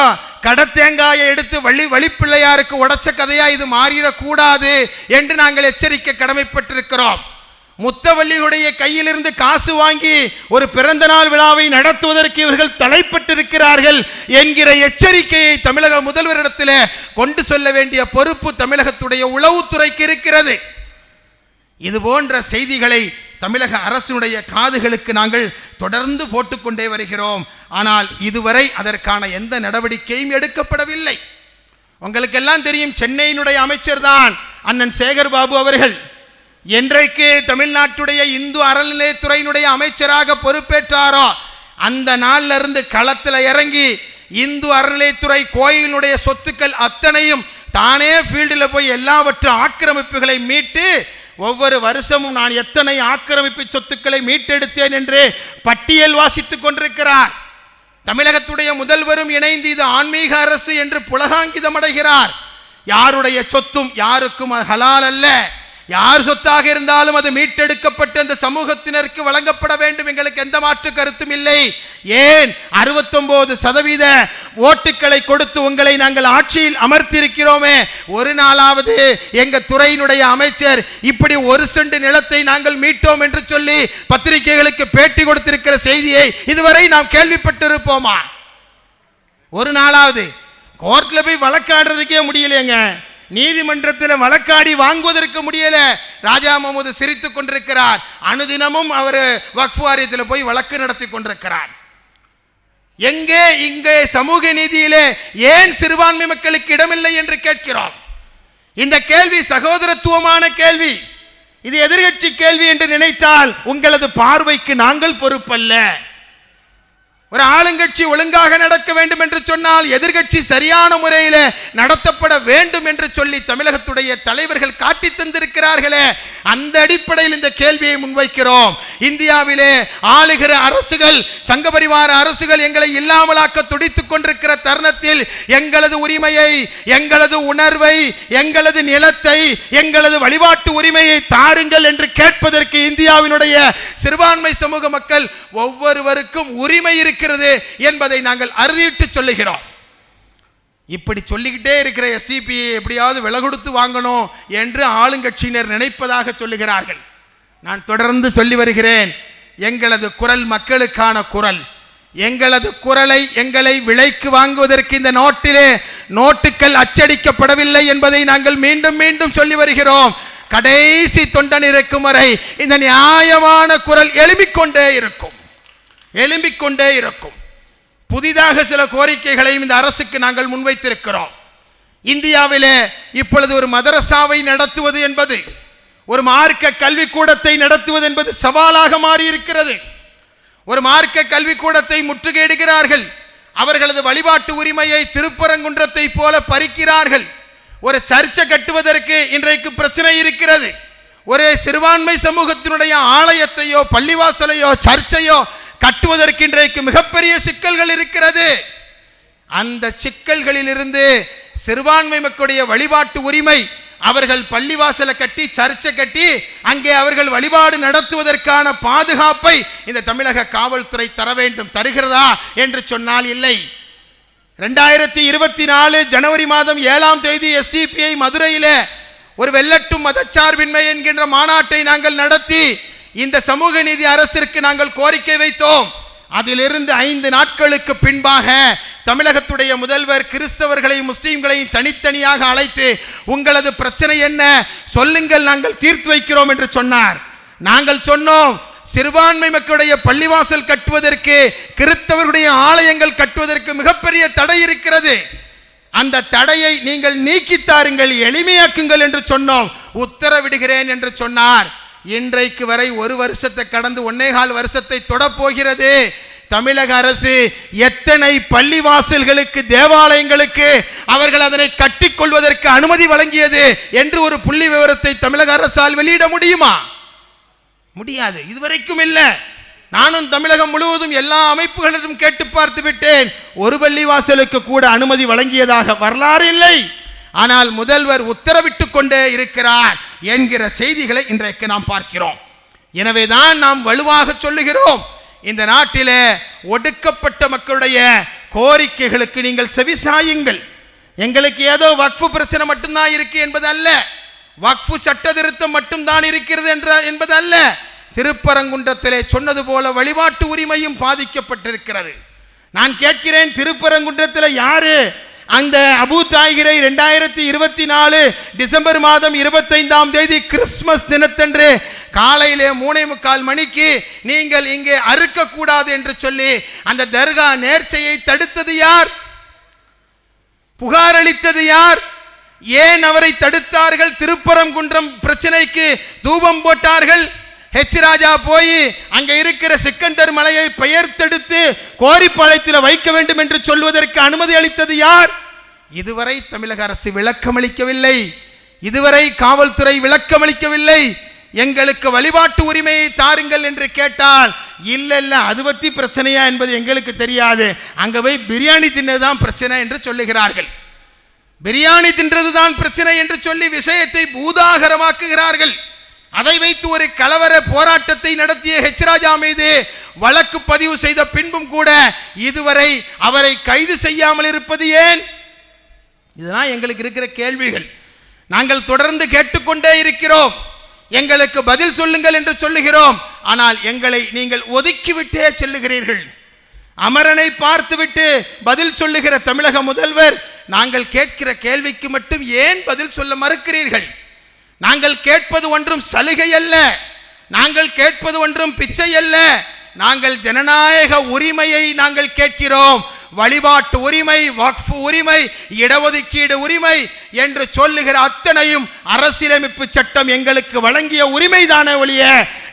கடத்தேங்காயை எடுத்து வழிப்பிள்ளையாருக்கு உடைச்ச கதையா இது மாறிடக்கூடாது என்று நாங்கள் எச்சரிக்கை கடமைப்பட்டிருக்கிறோம். முத்தவள்ளியுடைய கையிலிருந்து காசு வாங்கி ஒரு பிறந்த நாள் விழாவை நடத்துவதற்கு இவர்கள் தலைப்பட்டிருக்கிறார்கள் என்கிற எச்சரிக்கையை தமிழக முதல்வரிடத்தில் கொண்டு சொல்ல வேண்டிய பொறுப்பு தமிழகத்துடைய உளவுத்துறைக்கு இருக்கிறது. இது போன்ற செய்திகளை தமிழக அரசினுடைய காதுகளுக்கு நாங்கள் தொடர்ந்து போட்டுக்கொண்டே வருகிறோம். ஆனால் இதுவரை அதற்கான எந்த நடவடிக்கையும் எடுக்கப்படவில்லை. உங்களுக்கெல்லாம் தெரியும், சென்னையினுடைய அமைச்சர் தான் அண்ணன் சேகர் பாபு அவர்கள். என்றைக்கு தமிழ்நாட்டுடைய இந்து அறநிலையத்துறையினுடைய அமைச்சராக பொறுப்பேற்றாரோ அந்த நாள்ல இருந்து களத்தில் இறங்கி இந்து அறநிலையத்துறை கோயிலுடைய சொத்துக்கள் அத்தனையும் தானே ஃபீல்டில் போய் எல்லாவற்றும் ஆக்கிரமிப்புகளை மீட்டு ஒவ்வொரு வருஷமும் நான் எத்தனை ஆக்கிரமிப்பு சொத்துக்களை மீட்டெடுத்தேன் என்று பட்டியல் வாசித்துக் கொண்டிருக்கிறார். தமிழகத்துடைய முதல்வரும் இணைந்து இது ஆன்மீக அரசு என்று புலகாங்கிதம் அடைகிறார். யாருடைய சொத்தும் யாருக்கும் ஹலால் அல்ல. யார் சொத்தாக இருந்தாலும் அது மீட்டெடுக்கப்பட்டு அந்த சமூகத்தினருக்கு வழங்கப்பட வேண்டும். எங்களுக்கு எந்த மாற்று கருத்தும் இல்லை. ஏன் 69% ஓட்டுக்களை கொடுத்து உங்களை நாங்கள் ஆட்சியில் அமர்த்தியிருக்கிறோமே, ஒரு நாளாவது எங்க துறையினுடைய அமைச்சர் இப்படி 1 சென்ட் நிலத்தை நாங்கள் மீட்டோம் என்று சொல்லி பத்திரிகைகளுக்கு பேட்டி கொடுத்திருக்கிற செய்தியை இதுவரை நாம் கேள்விப்பட்டிருப்போமா? ஒரு நாளாவது கோர்ட்ல போய் வழக்காடுறதுக்கே முடியலைங்க. நீதிமன்றத்தில் வழக்காடி வாங்குவதற்கு முடியல. ராஜா முகமது சிரித்துக் கொண்டிருக்கிறார். அனுதினமும் அவர் வக்ஃப் வாரியத்தில் போய் வழக்கு நடத்தி கொண்டிருக்கிறார். எங்கே இங்கே சமூக நீதியிலே ஏன் சிறுபான்மை மக்களுக்கு இடமில்லை என்று கேட்கிறோம். இந்த கேள்வி சகோதரத்துவமான கேள்வி. இது எதிர்கட்சி கேள்வி என்று நினைத்தால் உங்களது பார்வைக்கு நாங்கள் பொறுப்பல்ல. ஒரு ஆளுங்கட்சி ஒழுங்காக நடக்க வேண்டும் என்று சொன்னால் எதிர்கட்சி சரியான முறையில் நடத்தப்பட வேண்டும் என்று சொல்லி தமிழகத்துடைய தலைவர்கள் காட்டி தந்திருக்கிறார்களே, அந்த அடிப்படையில் இந்த கேள்வியை முன்வைக்கிறோம். இந்தியாவிலே ஆளுகிற அரசுகள், சங்கபரிவார அரசுகள் எங்களை இல்லாமலாக்க துடித்துக் கொண்டிருக்கிற தருணத்தில் எங்களது உரிமையை, எங்களது உணர்வை, எங்களது நிலத்தை, எங்களது வழிபாட்டு உரிமையை தாருங்கள் என்று கேட்பதற்கு இந்தியாவினுடைய சிறுபான்மை சமூக மக்கள் ஒவ்வொருவருக்கும் உரிமை இருக்கிறது என்பதை நாங்கள் அறுதியிட்டு சொல்லுகிறோம். இப்படி சொல்லிக்கிட்டே இருக்கிற எஸ்டிபி எப்படியாவது விலை கொடுத்து வாங்கணும் என்று ஆளுங்கட்சியினர் நினைப்பதாக சொல்லுகிறார்கள். நான் தொடர்ந்து சொல்லி வருகிறேன், எங்களது குரல் மக்களுக்கான குரல். எங்களது குரலை, எங்களை விலைக்கு வாங்குவதற்கு இந்த நாட்டிலே நோட்டுகள் அச்சடிக்கப்படவில்லை என்பதை நாங்கள் மீண்டும் மீண்டும் சொல்லி வருகிறோம். கடைசி தொண்டன் இருக்கும் வரை இந்த நியாயமான குரல் எழும்பிக்கொண்டே இருக்கும். புதிதாக சில கோரிக்கைகளையும் இந்த அரசுக்கு நாங்கள் முன்வைத்திருக்கிறோம். இந்தியாவிலே இப்பொழுது ஒரு மதரசாவை நடத்துவது என்பது, ஒரு மார்க்க கல்விக்கூடத்தை நடத்துவது என்பது சவாலாக மாறி இருக்கிறது. ஒரு மார்க்க கல்விக்கூடத்தை முற்றுகையிடுகிறார்கள். அவர்களது வழிபாட்டு உரிமையை திருப்பரங்குன்றத்தை போல பறிக்கிறார்கள். ஒரு சர்ச்சை கட்டுவதற்கு இன்றைக்கு பிரச்சனை இருக்கிறது. ஒரு சிறுபான்மை சமூகத்தினுடைய ஆலயத்தையோ பள்ளிவாசலையோ சர்ச்சையோ கட்டுவதற்கு இன்றைக்கு மிகப்பெரிய சிக்கல்கள் இருக்கிறது. அந்த சிக்கல்களில் இருந்து சிறுபான்மை மக்களுடைய வழிபாட்டு உரிமை, அவர்கள் பள்ளிவாசலை கட்டி சர்ச்சை கட்டி அங்கே அவர்கள் வழிபாடு நடத்துவதற்கான பாதுகாப்பை இந்த தமிழக காவல்துறை தர வேண்டும். தருகிறதா என்று சொன்னால் இல்லை. 2024 ஜனவரி மாதம் 7ஆம் தேதி SDPI மதுரையிலே ஒரு வெல்லட்டும் மதச்சார்பின்மை என்கின்ற மாநாட்டை நாங்கள் நடத்தி இந்த சமூக நீதி அரசிற்கு நாங்கள் கோரிக்கை வைத்தோம். அதிலிருந்து 5 நாட்களுக்கு பின்பாக தமிழகத்துடைய முதல்வர் கிறிஸ்தவர்களை முஸ்லீம்களையும் தனித்தனியாக அழைத்து உங்களது பிரச்சனை என்ன சொல்லுங்கள், நாங்கள் தீர்த்து வைக்கிறோம் என்று சொன்னார். நாங்கள் சொன்னோம், சிறுபான்மை மக்களுடைய பள்ளிவாசல் கட்டுவதற்கு, கிறிஸ்தவருடைய ஆலயங்கள் கட்டுவதற்கு மிகப்பெரிய தடை இருக்கிறது. அந்த தடையை நீங்கள் நீக்கித்தாருங்கள், எளிமையாக்குங்கள் என்று சொன்னோம். உத்தரவிடுகிறேன் என்று சொன்னார். இன்றைக்கு வரை 1 வருஷத்தை கடந்து 1.25 வருஷத்தை தொடப்போகிறது. தமிழக அரசு எத்தனை பள்ளிவாசல்களுக்கு, தேவாலயங்களுக்கு அவர்கள் அதனை கட்டிக்கொள்வதற்கு அனுமதி வழங்கியது என்று ஒரு புள்ளி விவரத்தை தமிழக அரசால் வெளியிட முடியுமா? முடியாது, இதுவரைக்கும் இல்லை. நானும் தமிழகம் முழுவதும் எல்லா அமைப்புகளிடம் கேட்டு பார்த்து விட்டேன். ஒரு பள்ளிவாசலுக்கு கூட அனுமதி வழங்கியதாக வரலாறு இல்லை. ஆனால் முதல்வர் உத்தரவிட்டு கொண்டே இருக்கிறார் என்கிற செய்திகளை இன்றைக்கு நாம் பார்க்கிறோம். எனவேதான் நாம் வலுவாக சொல்லுகிறோம், இந்த நாட்டிலே ஒடுக்கப்பட்ட மக்களுடைய கோரிக்கைகளுக்கு நீங்கள் செவிசாயுங்கள். எங்களுக்கு ஏதோ வக்ஃபு பிரச்சனை மட்டும்தான் இருக்கு என்பது அல்ல, வக்ஃபு சட்ட திருத்தம் மட்டும்தான் இருக்கிறது என்பது அல்ல. திருப்பரங்குன்றத்திலே சொன்னது போல வழிபாட்டு உரிமையும் பாதிக்கப்பட்டிருக்கிறது. நான் கேட்கிறேன், திருப்பரங்குன்றத்தில் யாரு அந்த அபூ தாயிரை 2024 டிசம்பர் மாதம் 25ஆம் தேதி கிறிஸ்துமஸ் தினத்தன்று காலையிலே 3:45 மணிக்கு நீங்கள் இங்கே அறுக்கக்கூடாது என்று சொல்லி அந்த தர்கா நேர்ச்சையை தடுத்தது யார்? புகார் அளித்தது யார்? ஏன் அவரை தடுத்தார்கள்? திருப்பரங்குன்றம் பிரச்சனைக்கு தூபம் போட்டார்கள். ஹெச் ராஜா போய் அங்க இருக்கிற சிக்கந்தர் மலையை பெயர்த்தெடுத்து கோரிப்பாளையத்தில் வைக்க வேண்டும் என்று சொல்வதற்கு அனுமதி அளித்தது யார்? இதுவரை தமிழக அரசு விளக்கமளிக்கவில்லை, இதுவரை காவல்துறை விளக்கமளிக்கவில்லை. எங்களுக்கு வழிபாட்டு உரிமையை தாருங்கள் என்று கேட்டால் இல்ல அது பத்தி பிரச்சனையா என்பது எங்களுக்கு தெரியாது, அங்க போய் பிரியாணி தின்னதுதான் பிரச்சனை என்று சொல்லுகிறார்கள். பிரியாணி தின்றதுதான் பிரச்சனை என்று சொல்லி விஷயத்தை பூதாகரமாக்குகிறார்கள். அதை வைத்து ஒரு கலவர போராட்டத்தை நடத்திய ஹெச் ராஜா மீது வழக்கு பதிவு செய்த பின்பும் கூட இதுவரை அவரை கைது செய்யாமல் இருப்பது ஏன்? இதுதான் எங்களுக்கு இருக்கிற கேள்விகள். நாங்கள் தொடர்ந்து கேட்டுக்கொண்டே இருக்கிறோம், எங்களுக்கு பதில் சொல்லுங்கள் என்று சொல்லுகிறோம். ஆனால் எங்களை நீங்கள் ஒதுக்கிவிட்டே செல்லுகிறீர்கள். அமரனை பார்த்துவிட்டு பதில் சொல்லுகிற தமிழக முதல்வர் நாங்கள் கேட்கிற கேள்விக்கு மட்டும் ஏன் பதில் சொல்ல மறுக்கிறீர்கள்? நாங்கள் கேட்பது ஒன்றும் சலுகை அல்ல, நாங்கள் கேட்பது ஒன்றும் பிச்சை அல்ல. நாங்கள் ஜனநாயக உரிமையை நாங்கள் கேட்கிறோம். வழிபாட்டு உரிமை, வக்ஃபு உரிமை, இடஒதுக்கீடு உரிமை என்று சொல்லுகிற அத்தனையும் அரசியலமைப்பு சட்டம் எங்களுக்கு வழங்கிய உரிமைதானே ஒழிய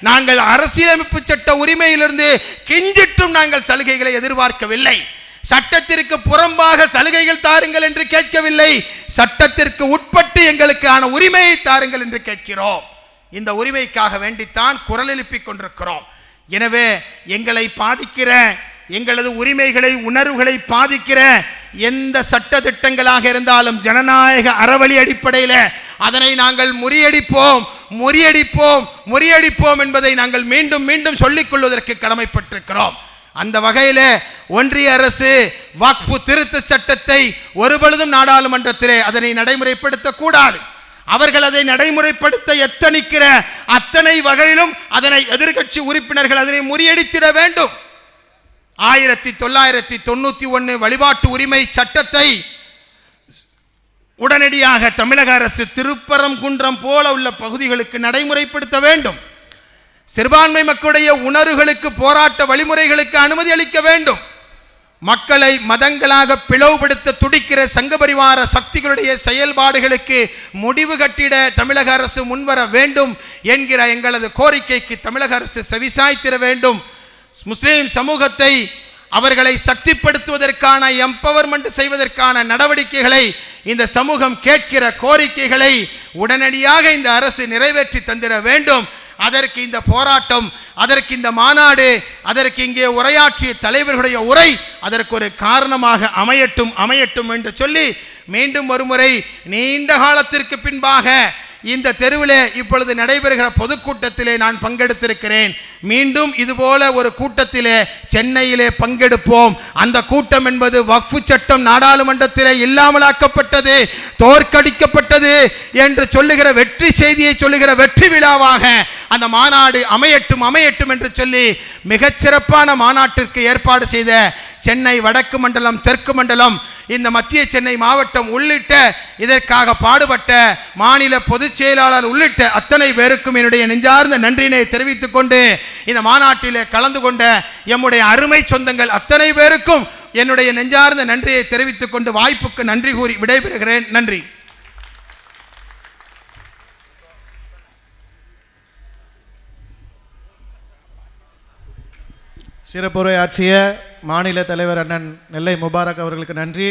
நாங்கள் அரசியலமைப்பு சட்ட உரிமையிலிருந்து கிஞ்சிட்டும் நாங்கள் சலுகைகளை எதிர்பார்க்கவில்லை. சட்டத்திற்கு புறம்பாக சலுகைகள் தாருங்கள் என்று கேட்கவில்லை, சட்டத்திற்கு உட்பட்டு எங்களுக்கான உரிமையை தாருங்கள் என்று கேட்கிறோம். இந்த உரிமைக்காக வேண்டித்தான் குரல் எழுப்பிக் கொண்டிருக்கிறோம். எனவே எங்களை பாதிக்கிற, எங்களது உரிமைகளை, உணர்வுகளை பாதிக்கிற எந்த சட்ட திட்டங்களாக இருந்தாலும் ஜனநாயக அறவழி அடிப்படையில் அதனை நாங்கள் முறியடிப்போம், முறியடிப்போம், முறியடிப்போம் என்பதை நாங்கள் மீண்டும் மீண்டும் சொல்லிக் கொள்வதற்கு கடமைப்பட்டிருக்கிறோம். அந்த வகையில் ஒன்றிய அரசு வக்ஃபு திருத்த சட்டத்தை ஒருபொழுதும் நாடாளுமன்றத்திலே அதனை நடைமுறைப்படுத்த கூடாது. அவர்கள் அதை நடைமுறைப்படுத்த எத்தனிக்கிற அத்தனை வகையிலும் அதனை எதிர்க்கட்சி உறுப்பினர்கள் அதனை முறியடித்திட வேண்டும். 1991 வழிபாட்டு உரிமை சட்டத்தை உடனடியாக தமிழக அரசு திருப்பரங்குன்றம் போல உள்ள பகுதிகளுக்கு நடைமுறைப்படுத்த வேண்டும். சிறுபான்மை மக்களுடைய உணர்வுகளுக்கு, போராட்ட வழிமுறைகளுக்கு அனுமதி அளிக்க வேண்டும். மக்களை மதங்களாக பிளவுபடுத்த துடிக்கிற சங்கபரிவார சக்திகளுடைய செயல்பாடுகளுக்கு முடிவு கட்டிட தமிழக அரசு முன்வர வேண்டும் என்கிற எங்களது கோரிக்கைக்கு தமிழக அரசு செவிசாய்த்திட வேண்டும். முஸ்லிம் சமூகத்தை அவர்களை சக்திப்படுத்துவதற்கான, எம்பவர்மெண்ட் செய்வதற்கான நடவடிக்கைகளை இந்த சமூகம் கேட்கிற கோரிக்கைகளை உடனடியாக இந்த அரசு நிறைவேற்றி தந்திட வேண்டும். அதற்கு இந்த போராட்டம், அதற்கு இந்த மாநாடு, அதற்கு இங்கே உரையாற்றிய தலைவர்களுடைய உரை அதற்கு ஒரு காரணமாக அமையட்டும் என்று சொல்லி மீண்டும் ஒருமுறை நீண்ட காலத்திற்கு பின்பாக இந்த தெருவிலே இப்பொழுது நடைபெறுகிற பொதுக்கூட்டத்திலே நான் பங்கெடுத்திருக்கிறேன். மீண்டும் இதுபோல ஒரு கூட்டத்திலே சென்னையிலே பங்கெடுப்போம். அந்த கூட்டம் என்பது வக்ஃபு சட்டம் நாடாளுமன்றத்திலே இல்லாமலாக்கப்பட்டது, தோற்கடிக்கப்பட்டது என்று சொல்லுகிற வெற்றி செய்தியை சொல்லுகிற வெற்றி விழாவாக அந்த மாநாடு அமையட்டும் அமையட்டும் என்று சொல்லி மிகச்சிறப்பான மாநாட்டிற்கு ஏற்பாடு செய்த சென்னை வடக்கு மண்டலம், தெற்கு மண்டலம், இந்த மத்திய சென்னை மாவட்டம் உள்ளிட்ட இதற்காக பாடுபட்ட மாநில பொதுச் செயலாளர் உள்ளிட்ட அத்தனை பேருக்கும் என்னுடைய நெஞ்சார்ந்த நன்றியினை தெரிவித்துக் கொண்டு இந்த மாநாட்டிலே கலந்து கொண்ட எம்முடைய அருமை சொந்தங்கள் அத்தனை பேருக்கும் என்னுடைய நெஞ்சார்ந்த நன்றியை தெரிவித்துக் கொண்டு வாய்ப்புக்கு நன்றி கூறி விடைபெறுகிறேன். நன்றி. சிறப்புரை ஆற்றிய மாநில தலைவர் அண்ணன் நெல்லை முபாரக் அவர்களுக்கு நன்றி.